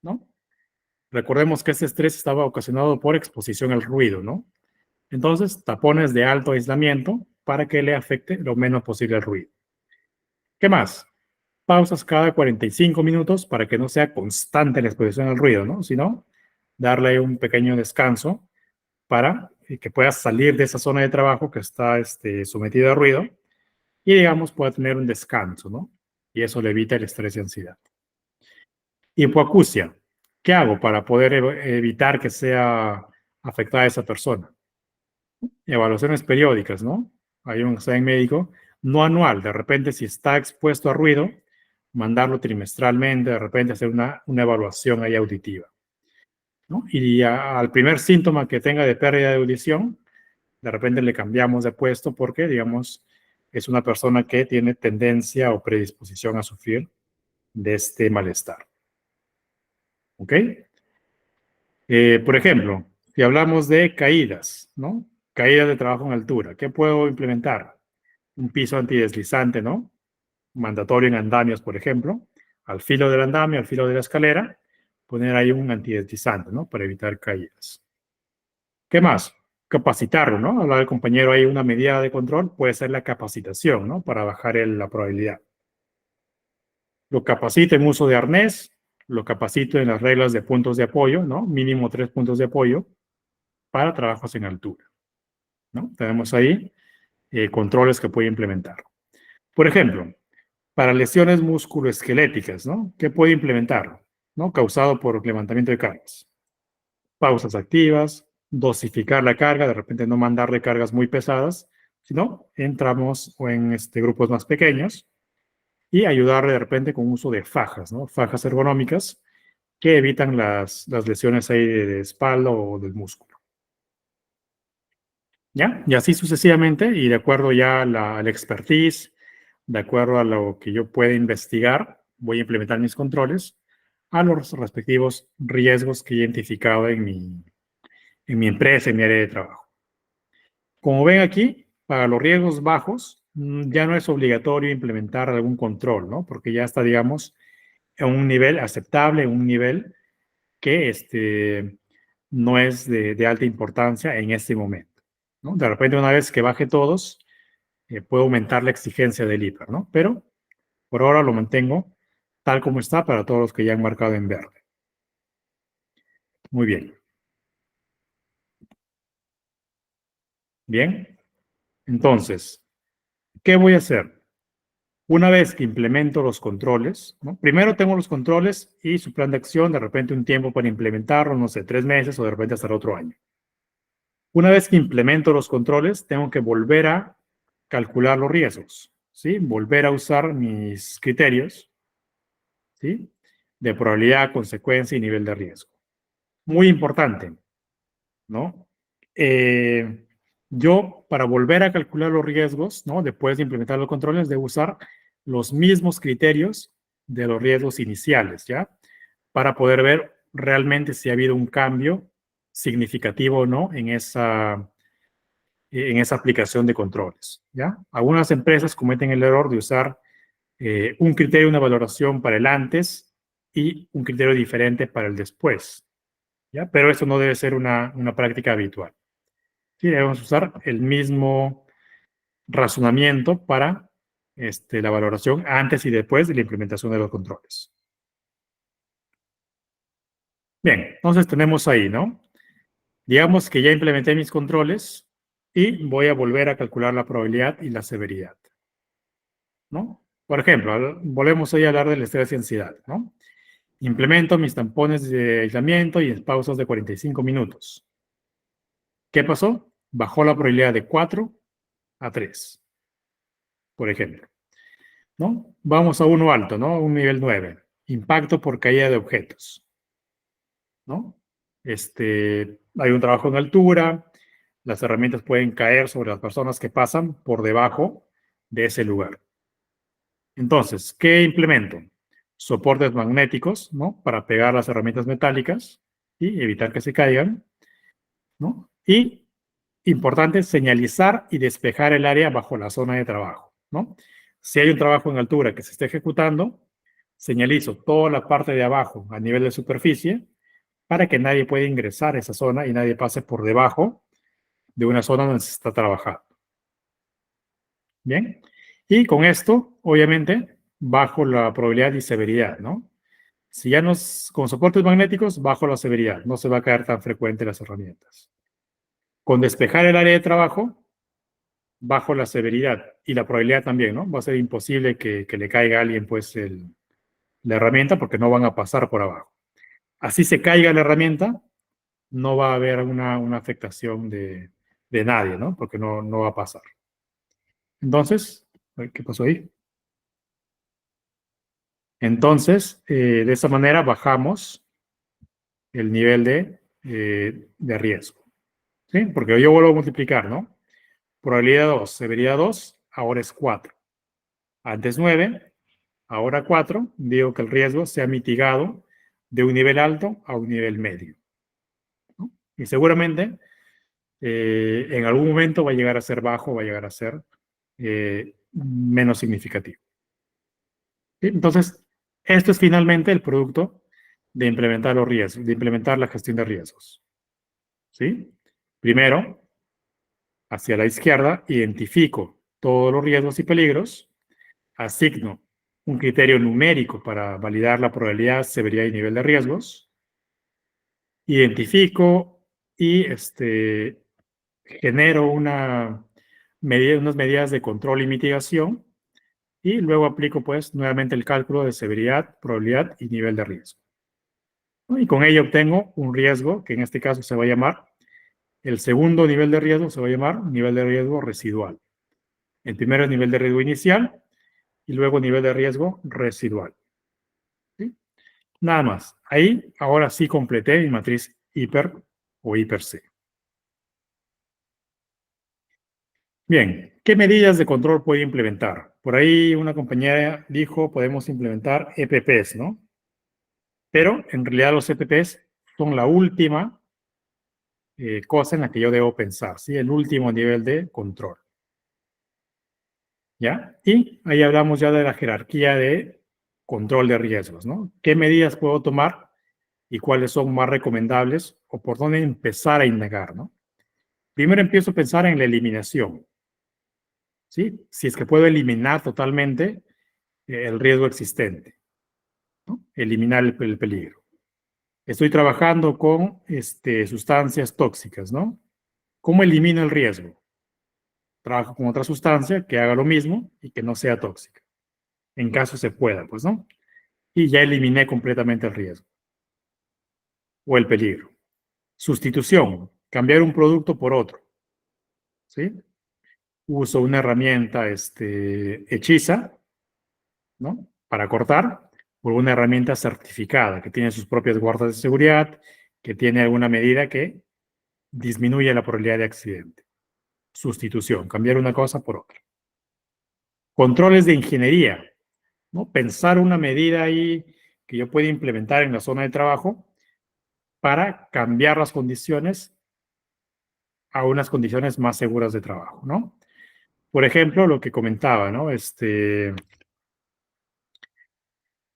[SPEAKER 2] ¿No? Recordemos que este estrés estaba ocasionado por exposición al ruido, ¿no? Entonces, tapones de alto aislamiento para que le afecte lo menos posible el ruido. ¿Qué más? Pausas cada 45 minutos para que no sea constante la exposición al ruido, ¿no? Sino darle un pequeño descanso para que pueda salir de esa zona de trabajo que está sometida a ruido y, digamos, pueda tener un descanso, ¿no? Y eso le evita el estrés y ansiedad. Hipoacusia. ¿Qué hago para poder evitar que sea afectada esa persona? Evaluaciones periódicas, ¿no? Hay un examen médico, no anual. De repente, si está expuesto a ruido, mandarlo trimestralmente, de repente hacer una evaluación ahí auditiva, ¿no? Y al primer síntoma que tenga de pérdida de audición, de repente le cambiamos de puesto porque, digamos, es una persona que tiene tendencia o predisposición a sufrir de este malestar. ¿Ok? Por ejemplo, si hablamos de caídas, ¿no? Caídas de trabajo en altura, ¿qué puedo implementar? Un piso antideslizante, ¿no? Mandatorio en andamios, por ejemplo, al filo del andamio, al filo de la escalera, poner ahí un antideslizante, ¿no? Para evitar caídas. ¿Qué más? Capacitarlo, ¿no? Hablar del compañero ahí, una medida de control puede ser la capacitación, ¿no? Para bajar la probabilidad. Lo capacito en uso de arnés, lo capacito en las reglas de puntos de apoyo, ¿no? Mínimo 3 puntos de apoyo para trabajos en altura, ¿no? Tenemos ahí controles que puede implementar. Por ejemplo, para lesiones musculoesqueléticas, ¿no? ¿Qué puede implementar? ¿No? Causado por levantamiento de cargas. Pausas activas, dosificar la carga, de repente no mandarle cargas muy pesadas, sino en tramos o en grupos más pequeños, y ayudarle de repente con uso de fajas, ¿no? Fajas ergonómicas que evitan las lesiones ahí de espalda o del músculo. ¿Ya? Y así sucesivamente, y de acuerdo ya a la expertise, de acuerdo a lo que yo pueda investigar, voy a implementar mis controles a los respectivos riesgos que he identificado en mi empresa, en mi área de trabajo. Como ven aquí, para los riesgos bajos, ya no es obligatorio implementar algún control, ¿no? Porque ya está, digamos, en un nivel aceptable, en un nivel que no es de alta importancia en este momento, ¿no? De repente, una vez que baje todos, puedo aumentar la exigencia del IPER, ¿no? Pero por ahora lo mantengo tal como está para todos los que ya han marcado en verde. Muy bien. Bien. Entonces, ¿qué voy a hacer? Una vez que implemento los controles, ¿no? Primero tengo los controles y su plan de acción, de repente un tiempo para implementarlo, no sé, 3 meses o de repente hasta el otro año. Una vez que implemento los controles, tengo que volver a calcular los riesgos, ¿sí? Volver a usar mis criterios, ¿sí? De probabilidad, consecuencia y nivel de riesgo. Muy importante, ¿no? Yo, para volver a calcular los riesgos, ¿no? Después de implementar los controles, debo usar los mismos criterios de los riesgos iniciales, ¿ya? Para poder ver realmente si ha habido un cambio significativo o no en en esa aplicación de controles, ¿ya? Algunas empresas cometen el error de usar un criterio, una valoración para el antes y un criterio diferente para el después, ¿ya? Pero eso no debe ser una práctica habitual. Sí, debemos usar el mismo razonamiento para la valoración antes y después de la implementación de los controles. Bien, entonces tenemos ahí, ¿no? Digamos que ya implementé mis controles y voy a volver a calcular la probabilidad y la severidad, ¿no? Por ejemplo, volvemos ahí a hablar del estrés y ansiedad, ¿no? Implemento mis tampones de aislamiento y pausas de 45 minutos. ¿Qué pasó? Bajó la probabilidad de 4 a 3, por ejemplo, ¿no? Vamos a uno alto, ¿no? Un nivel 9. Impacto por caída de objetos, ¿no? Hay un trabajo en altura, las herramientas pueden caer sobre las personas que pasan por debajo de ese lugar. Entonces, ¿qué implemento? Soportes magnéticos, ¿no? Para pegar las herramientas metálicas y evitar que se caigan, ¿no? Y, importante, señalizar y despejar el área bajo la zona de trabajo, ¿no? Si hay un trabajo en altura que se esté ejecutando, señalizo toda la parte de abajo a nivel de superficie para que nadie pueda ingresar a esa zona y nadie pase por debajo de una zona donde se está trabajando. Bien, y con esto, obviamente, bajo la probabilidad y severidad, ¿no? Si ya con soportes magnéticos, bajo la severidad, no se va a caer tan frecuente las herramientas. Con despejar el área de trabajo, bajo la severidad y la probabilidad también, ¿no? Va a ser imposible que le caiga a alguien, pues, la herramienta porque no van a pasar por abajo. Así se caiga la herramienta, no va a haber una afectación de nadie, ¿no? Porque no va a pasar. Entonces, ¿qué pasó ahí? Entonces, de esa manera bajamos el nivel de riesgo, ¿sí? Porque yo vuelvo a multiplicar, ¿no? Probabilidad 2, severidad 2, ahora es 4. Antes 9, ahora 4. Digo que el riesgo se ha mitigado de un nivel alto a un nivel medio, ¿no? Y seguramente en algún momento va a llegar a ser bajo, va a llegar a ser menos significativo. ¿Sí? Entonces, esto es finalmente el producto de implementar los riesgos, de implementar la gestión de riesgos. ¿Sí? Primero, hacia la izquierda, identifico todos los riesgos y peligros, asigno un criterio numérico para validar la probabilidad, severidad y nivel de riesgos, identifico y genero unas medidas de control y mitigación, y luego aplico pues nuevamente el cálculo de severidad, probabilidad y nivel de riesgo. Y con ello obtengo un riesgo que en este caso se va a llamar, el segundo nivel de riesgo se va a llamar nivel de riesgo residual. El primero es nivel de riesgo inicial y luego nivel de riesgo residual. ¿Sí? Nada más. Ahí ahora sí completé mi matriz hiper o hiper-C. Bien, ¿qué medidas de control puedo implementar? Por ahí una compañera dijo, podemos implementar EPPs, ¿no? Pero en realidad los EPPs son la última cosa en la que yo debo pensar, ¿sí? El último nivel de control. ¿Ya? Y ahí hablamos ya de la jerarquía de control de riesgos, ¿no? ¿Qué medidas puedo tomar y cuáles son más recomendables o por dónde empezar a indagar, ¿no? Primero empiezo a pensar en la eliminación, ¿sí? Si es que puedo eliminar totalmente el riesgo existente, ¿no? Eliminar el peligro. Estoy trabajando con sustancias tóxicas, ¿no? ¿Cómo elimino el riesgo? Trabajo con otra sustancia que haga lo mismo y que no sea tóxica. En caso se pueda, pues, ¿no? Y ya eliminé completamente el riesgo o el peligro. Sustitución, cambiar un producto por otro, ¿sí? Uso una herramienta hechiza, ¿no? Para cortar, por una herramienta certificada que tiene sus propias guardas de seguridad, que tiene alguna medida que disminuye la probabilidad de accidente. Sustitución, cambiar una cosa por otra. Controles de ingeniería, ¿no? Pensar una medida ahí que yo pueda implementar en la zona de trabajo para cambiar las condiciones a unas condiciones más seguras de trabajo, ¿no? Por ejemplo, lo que comentaba, ¿no?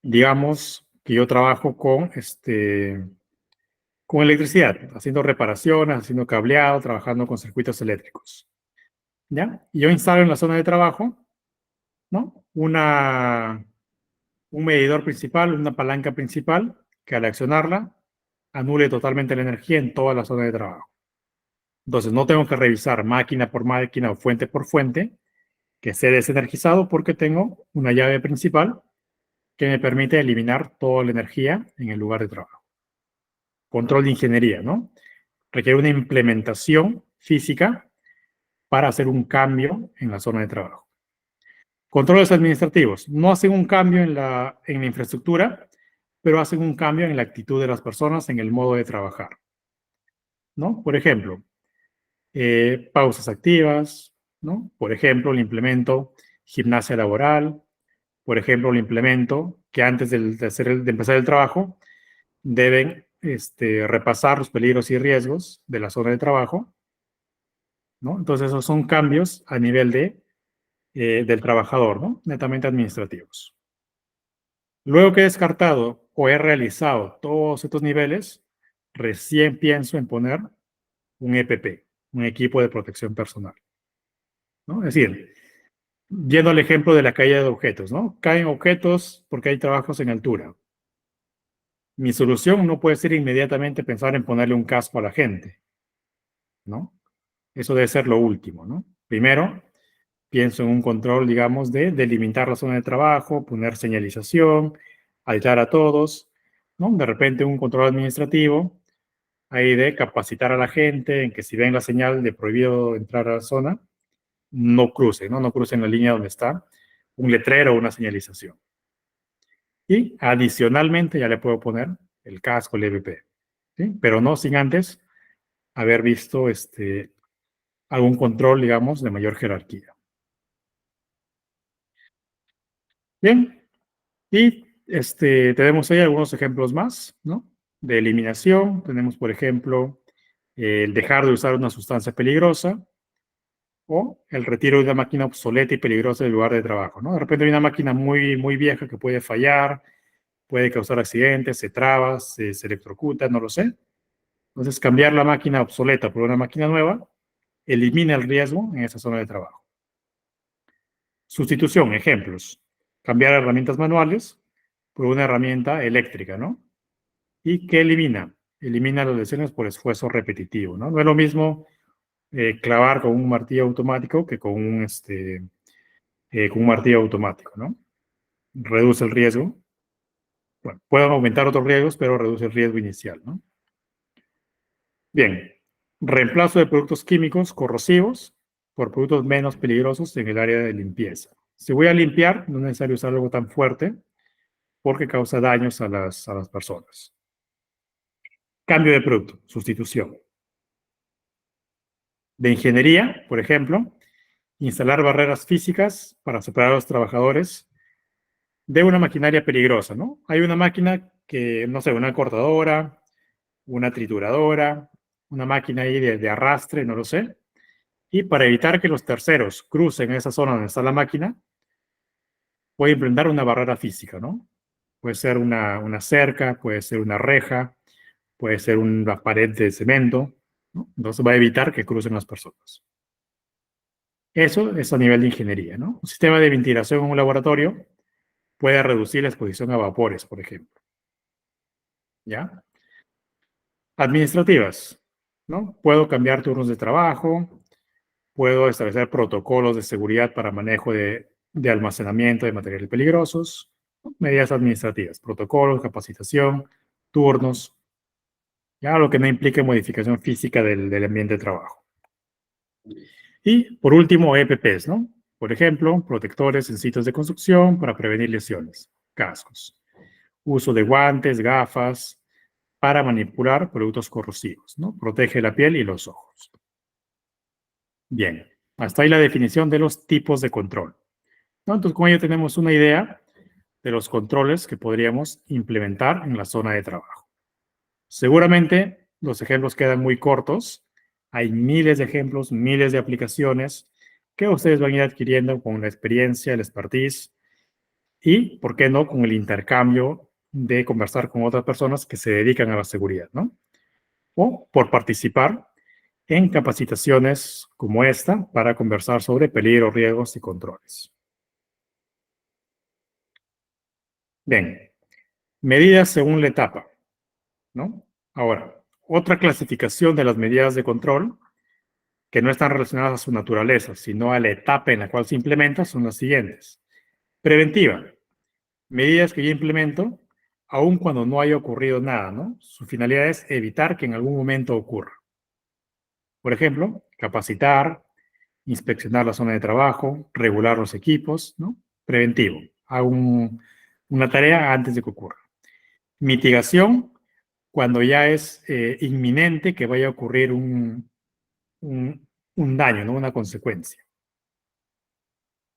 [SPEAKER 2] Digamos que yo trabajo con electricidad, haciendo reparaciones, haciendo cableado, trabajando con circuitos eléctricos, ¿ya? Y yo instalo en la zona de trabajo, ¿no? Un medidor principal, una palanca principal, que al accionarla, anule totalmente la energía en toda la zona de trabajo. Entonces, no tengo que revisar máquina por máquina o fuente por fuente, que esté desenergizado porque tengo una llave principal que me permite eliminar toda la energía en el lugar de trabajo. Control de ingeniería, ¿no? Requiere una implementación física para hacer un cambio en la zona de trabajo. Controles administrativos. No hacen un cambio en la infraestructura, pero hacen un cambio en la actitud de las personas, en el modo de trabajar, ¿no? Por ejemplo, pausas activas, ¿no? Por ejemplo, le implemento gimnasia laboral. Por ejemplo, le implemento que antes de empezar el trabajo deben repasar los peligros y riesgos de la zona de trabajo, ¿no? Entonces, esos son cambios a nivel del trabajador, ¿no? Netamente administrativos. Luego que he descartado o he realizado todos estos niveles, recién pienso en poner un EPP, un equipo de protección personal, ¿no? Es decir, viendo el ejemplo de la caída de objetos, ¿no? Caen objetos porque hay trabajos en altura. Mi solución no puede ser inmediatamente pensar en ponerle un casco a la gente, ¿no? Eso debe ser lo último, ¿no? Primero, pienso en un control, digamos, de delimitar la zona de trabajo, poner señalización, aislar a todos, ¿no? De repente un control administrativo, ahí de capacitar a la gente en que si ven la señal de prohibido entrar a la zona, no crucen, ¿no? No crucen la línea donde está un letrero o una señalización. Y adicionalmente ya le puedo poner el casco, el EPP, ¿sí? Pero no sin antes haber visto algún control, digamos, de mayor jerarquía. Bien, y tenemos ahí algunos ejemplos más, ¿no? De eliminación, tenemos, por ejemplo, el dejar de usar una sustancia peligrosa o el retiro de una máquina obsoleta y peligrosa del lugar de trabajo, ¿no? De repente hay una máquina muy, muy vieja que puede fallar, puede causar accidentes, se traba, se electrocuta, no lo sé. Entonces, cambiar la máquina obsoleta por una máquina nueva elimina el riesgo en esa zona de trabajo. Sustitución, ejemplos. Cambiar herramientas manuales por una herramienta eléctrica, ¿no? ¿Y qué elimina? Elimina las lesiones por esfuerzo repetitivo, ¿no? No es lo mismo clavar con un martillo automático que con un martillo automático, ¿no? Reduce el riesgo. Bueno, pueden aumentar otros riesgos, pero reduce el riesgo inicial, ¿no? Bien, reemplazo de productos químicos corrosivos por productos menos peligrosos en el área de limpieza. Si voy a limpiar, no es necesario usar algo tan fuerte porque causa daños a las personas. Cambio de producto, sustitución. De ingeniería, por ejemplo, instalar barreras físicas para separar a los trabajadores de una maquinaria peligrosa, ¿no? Hay una máquina que, no sé, una cortadora, una trituradora, una máquina ahí de arrastre, no lo sé. Y para evitar que los terceros crucen esa zona donde está la máquina, voy a implementar una barrera física, ¿no? Puede ser una cerca, puede ser una reja, puede ser una pared de cemento, ¿no? Entonces va a evitar que crucen las personas. Eso es a nivel de ingeniería, ¿no? Un sistema de ventilación en un laboratorio puede reducir la exposición a vapores, por ejemplo. ¿Ya? Administrativas, ¿no? Puedo cambiar turnos de trabajo, puedo establecer protocolos de seguridad para manejo de almacenamiento de materiales peligrosos, ¿no? Medidas administrativas, protocolos, capacitación, turnos, ya lo que no implique modificación física del ambiente de trabajo. Y por último, EPPs, ¿no? Por ejemplo, protectores en sitios de construcción para prevenir lesiones, cascos. Uso de guantes, gafas, para manipular productos corrosivos, ¿no? Protege la piel y los ojos. Bien, hasta ahí la definición de los tipos de control, ¿no? Entonces, con ello tenemos una idea de los controles que podríamos implementar en la zona de trabajo. Seguramente los ejemplos quedan muy cortos, Hay miles de ejemplos, miles de aplicaciones que ustedes van a ir adquiriendo con la experiencia, el expertise y, ¿por qué no?, con el intercambio de conversar con otras personas que se dedican a la seguridad, ¿no? O por participar en capacitaciones como esta para conversar sobre peligros, riesgos y controles. Bien, medidas según la etapa, ¿no? Ahora, otra clasificación de las medidas de control que no están relacionadas a su naturaleza, sino a la etapa en la cual se implementa, son las siguientes. Preventiva, medidas que yo implemento aun cuando no haya ocurrido nada, ¿no? Su finalidad es evitar que en algún momento ocurra. Por ejemplo, capacitar, inspeccionar la zona de trabajo, regular los equipos, ¿no? Preventivo, hago una tarea antes de que ocurra. Mitigación, cuando ya es inminente que vaya a ocurrir un daño, ¿no? Una consecuencia.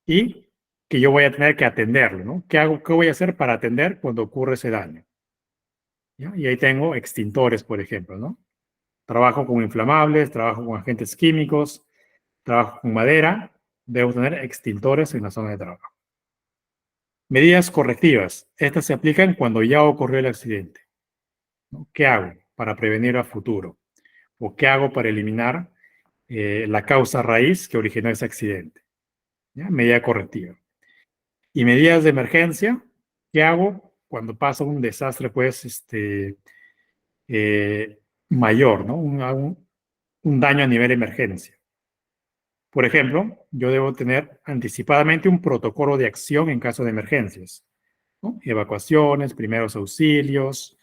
[SPEAKER 2] Y que yo voy a tener que atenderlo, ¿no? ¿Qué voy a hacer para atender cuando ocurre ese daño? ¿Ya? Y ahí tengo extintores, por ejemplo, ¿no? Trabajo con inflamables, trabajo con agentes químicos, trabajo con madera, debo tener extintores en la zona de trabajo. Medidas correctivas. Estas se aplican cuando ya ocurrió el accidente, ¿no? ¿Qué hago para prevenir a futuro? ¿O qué hago para eliminar la causa raíz que originó ese accidente? ¿Ya? Medida correctiva. Y medidas de emergencia. ¿Qué hago cuando pasa un desastre, pues, mayor, ¿no? Un daño a nivel de emergencia? Por ejemplo, yo debo tener anticipadamente un protocolo de acción en caso de emergencias, ¿no? Evacuaciones, primeros auxilios,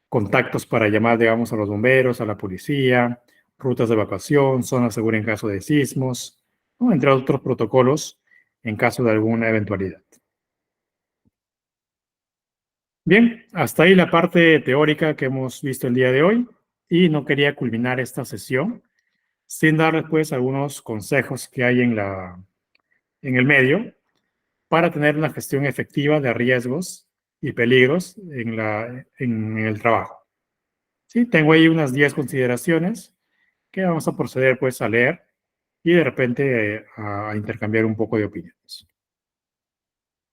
[SPEAKER 2] contactos para llamar, digamos, a los bomberos, a la policía, rutas de evacuación, zona segura en caso de sismos, ¿no? Entre otros protocolos en caso de alguna eventualidad. Bien, hasta ahí la parte teórica que hemos visto el día de hoy y no quería culminar esta sesión sin darles pues algunos consejos que hay en el medio para tener una gestión efectiva de riesgos y peligros en el trabajo. Sí, tengo ahí unas 10 consideraciones que vamos a proceder pues a leer y de repente a intercambiar un poco de opiniones.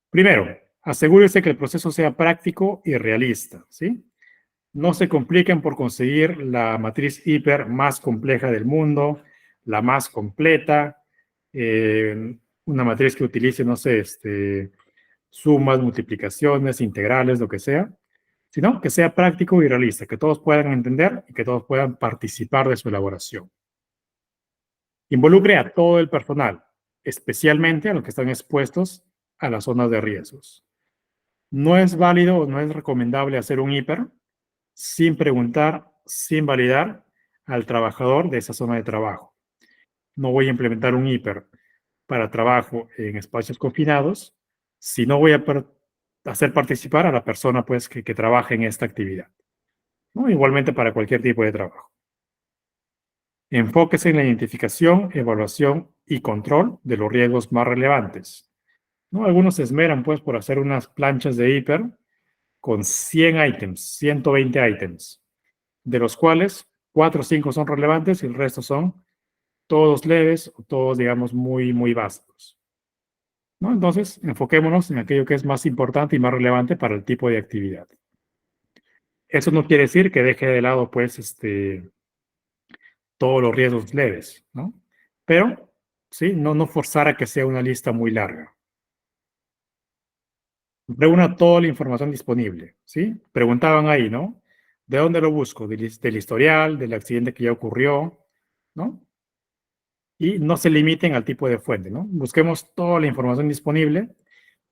[SPEAKER 2] Primero, asegúrese que el proceso sea práctico y realista, ¿sí? No se compliquen por conseguir la matriz hiper más compleja del mundo, la más completa, una matriz que utilice, no sé, sumas, multiplicaciones, integrales, lo que sea, sino que sea práctico y realista, que todos puedan entender y que todos puedan participar de su elaboración. Involucre a todo el personal, especialmente a los que están expuestos a las zonas de riesgos. No es válido o no es recomendable hacer un hiper sin preguntar, sin validar al trabajador de esa zona de trabajo. No voy a implementar un hiper para trabajo en espacios confinados si no voy a hacer participar a la persona pues, que trabaja en esta actividad, ¿no? Igualmente para cualquier tipo de trabajo. Enfóquese en la identificación, evaluación y control de los riesgos más relevantes, ¿no? Algunos se esmeran pues, por hacer unas planchas de hiper con 100 ítems, 120 ítems, de los cuales 4 o 5 son relevantes y el resto son todos leves o todos, digamos, muy, muy básicos, ¿no? Entonces, enfoquémonos en aquello que es más importante y más relevante para el tipo de actividad. Eso no quiere decir que deje de lado, pues, todos los riesgos leves, ¿no? Pero, sí, no forzar a que sea una lista muy larga. Reúna toda la información disponible, ¿sí? Preguntaban ahí, ¿no? ¿De dónde lo busco? Del historial, del accidente que ya ocurrió, ¿no? Y no se limiten al tipo de fuente, ¿no? Busquemos toda la información disponible,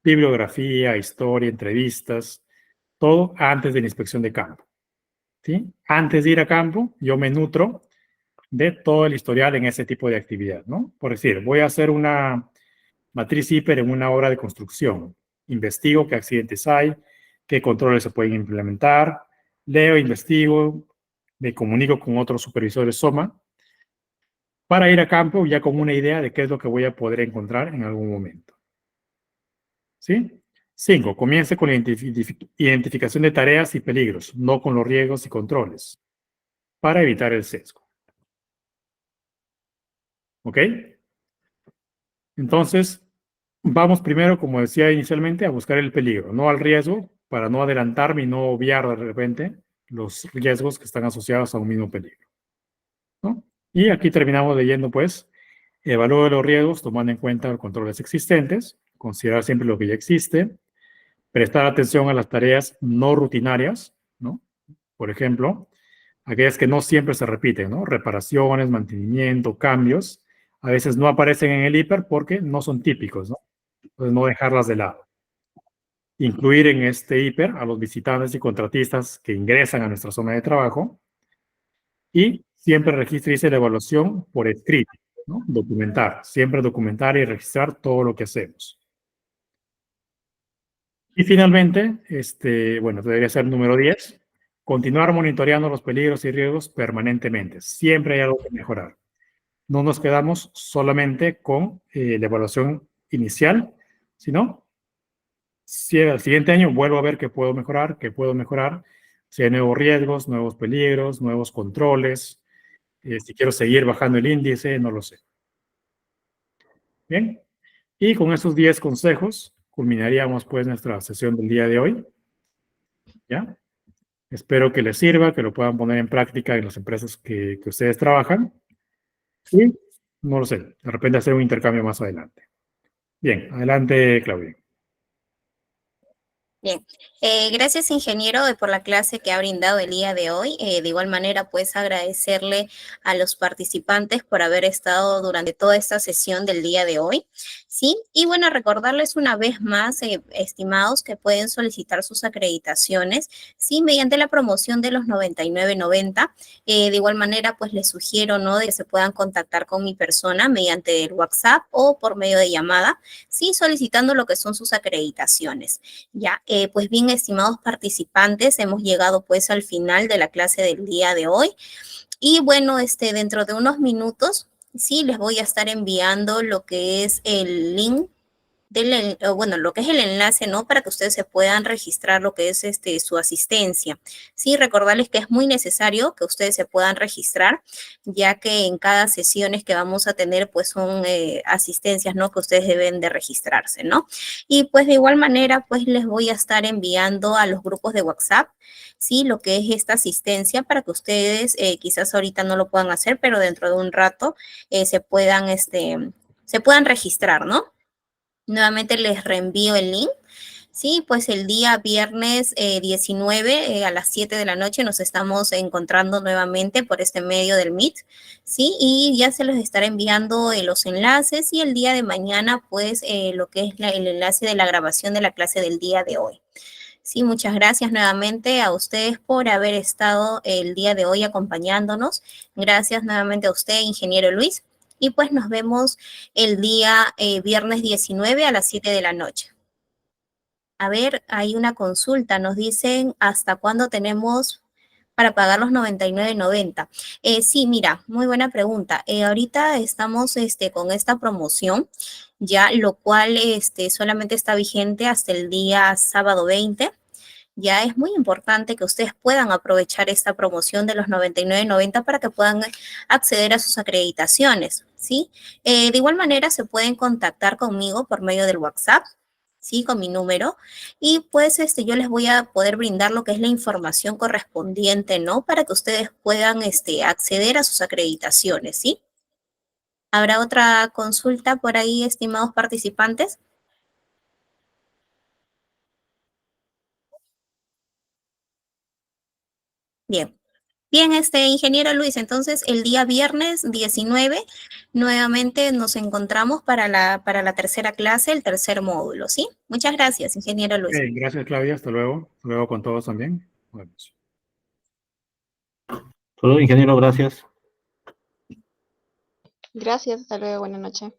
[SPEAKER 2] bibliografía, historia, entrevistas, todo antes de la inspección de campo, ¿sí? Antes de ir a campo, yo me nutro de todo el historial en ese tipo de actividad, ¿no? Por decir, voy a hacer una matriz hiper en una obra de construcción. Investigo qué accidentes hay, qué controles se pueden implementar, leo, investigo, me comunico con otros supervisores SOMA para ir a campo ya con una idea de qué es lo que voy a poder encontrar en algún momento. ¿Sí? 5. Comience con la identificación de tareas y peligros, no con los riesgos y controles. para evitar el sesgo. ¿Ok? Entonces, vamos primero, como decía inicialmente, a buscar el peligro, no al riesgo, para no adelantarme y no obviar de repente los riesgos que están asociados a un mismo peligro, ¿no? Y aquí terminamos leyendo, pues, evalúe los riesgos tomando en cuenta los controles existentes, considerar siempre lo que ya existe, prestar atención a las tareas no rutinarias, ¿no? Por ejemplo, aquellas que no siempre se repiten, ¿no? Reparaciones, mantenimiento, cambios, a veces no aparecen en el hiper porque no son típicos, ¿no? Entonces, no dejarlas de lado. Incluir en este hiper a los visitantes y contratistas que ingresan a nuestra zona de trabajo y siempre registre la evaluación por escrito, ¿no? Documentar, siempre documentar y registrar todo lo que hacemos. Y finalmente, bueno, debería ser número 10, continuar monitoreando los peligros y riesgos permanentemente. Siempre hay algo que mejorar. No nos quedamos solamente con la evaluación inicial, sino si al siguiente año vuelvo a ver qué puedo mejorar, si hay nuevos riesgos, nuevos peligros, nuevos controles, si quiero seguir bajando el índice, no lo sé. Bien, y con esos 10 consejos culminaríamos pues nuestra sesión del día de hoy. ¿Ya? Espero que les sirva, que lo puedan poner en práctica en las empresas que ustedes trabajan. Y, no lo sé, de repente hacer un intercambio más adelante. Bien, adelante, Claudia.
[SPEAKER 1] Bien, gracias ingeniero por la clase que ha brindado el día de hoy. De igual manera, pues agradecerle a los participantes por haber estado durante toda esta sesión del día de hoy. Sí, y bueno, recordarles una vez más, estimados, que pueden solicitar sus acreditaciones, sí, mediante la promoción de los 99.90. De igual manera, pues les sugiero, ¿no?, de que se puedan contactar con mi persona mediante el WhatsApp o por medio de llamada, sí, solicitando lo que son sus acreditaciones. Ya, pues bien, estimados participantes, hemos llegado pues al final de la clase del día de hoy. Y bueno, dentro de unos minutos, sí, les voy a estar enviando lo que es el link bueno, lo que es el enlace, ¿no? Para que ustedes se puedan registrar lo que es su asistencia. Sí, recordarles que es muy necesario que ustedes se puedan registrar, ya que en cada sesiones que vamos a tener, pues son asistencias, ¿no?, que ustedes deben de registrarse, ¿no? Y pues de igual manera, pues les voy a estar enviando a los grupos de WhatsApp, sí, lo que es esta asistencia para que ustedes quizás ahorita no lo puedan hacer, pero dentro de un rato se puedan registrar, ¿no? Nuevamente les reenvío el link. Sí, pues el día viernes 19 a las 7 de la noche nos estamos encontrando nuevamente por este medio del Meet, ¿sí? Y ya se los estaré enviando los enlaces y el día de mañana, pues, lo que es el enlace de la grabación de la clase del día de hoy. Sí, muchas gracias nuevamente a ustedes por haber estado el día de hoy acompañándonos. Gracias nuevamente a usted, ingeniero Luis. Y pues nos vemos el día viernes 19 a las 7 de la noche. A ver, hay una consulta. Nos dicen hasta cuándo tenemos para pagar los 99.90. Sí, mira, muy buena pregunta. Ahorita estamos con esta promoción, ya, lo cual solamente está vigente hasta el día sábado 20. Ya es muy importante que ustedes puedan aprovechar esta promoción de los 99.90 para que puedan acceder a sus acreditaciones, ¿sí? De igual manera, se pueden contactar conmigo por medio del WhatsApp, ¿sí?, con mi número, y pues yo les voy a poder brindar lo que es la información correspondiente, ¿no?, para que ustedes puedan acceder a sus acreditaciones, ¿sí? ¿Habrá otra consulta por ahí, estimados participantes? Bien. Bien, ingeniero Luis, entonces el día viernes 19 nuevamente nos encontramos para la tercera clase, el tercer módulo, ¿sí? Muchas gracias, ingeniero Luis.
[SPEAKER 2] Okay, gracias, Claudia. Hasta luego. Hasta luego con todos también. Bueno.
[SPEAKER 3] Solo ingeniero, gracias.
[SPEAKER 5] Gracias, hasta luego, buenas noches.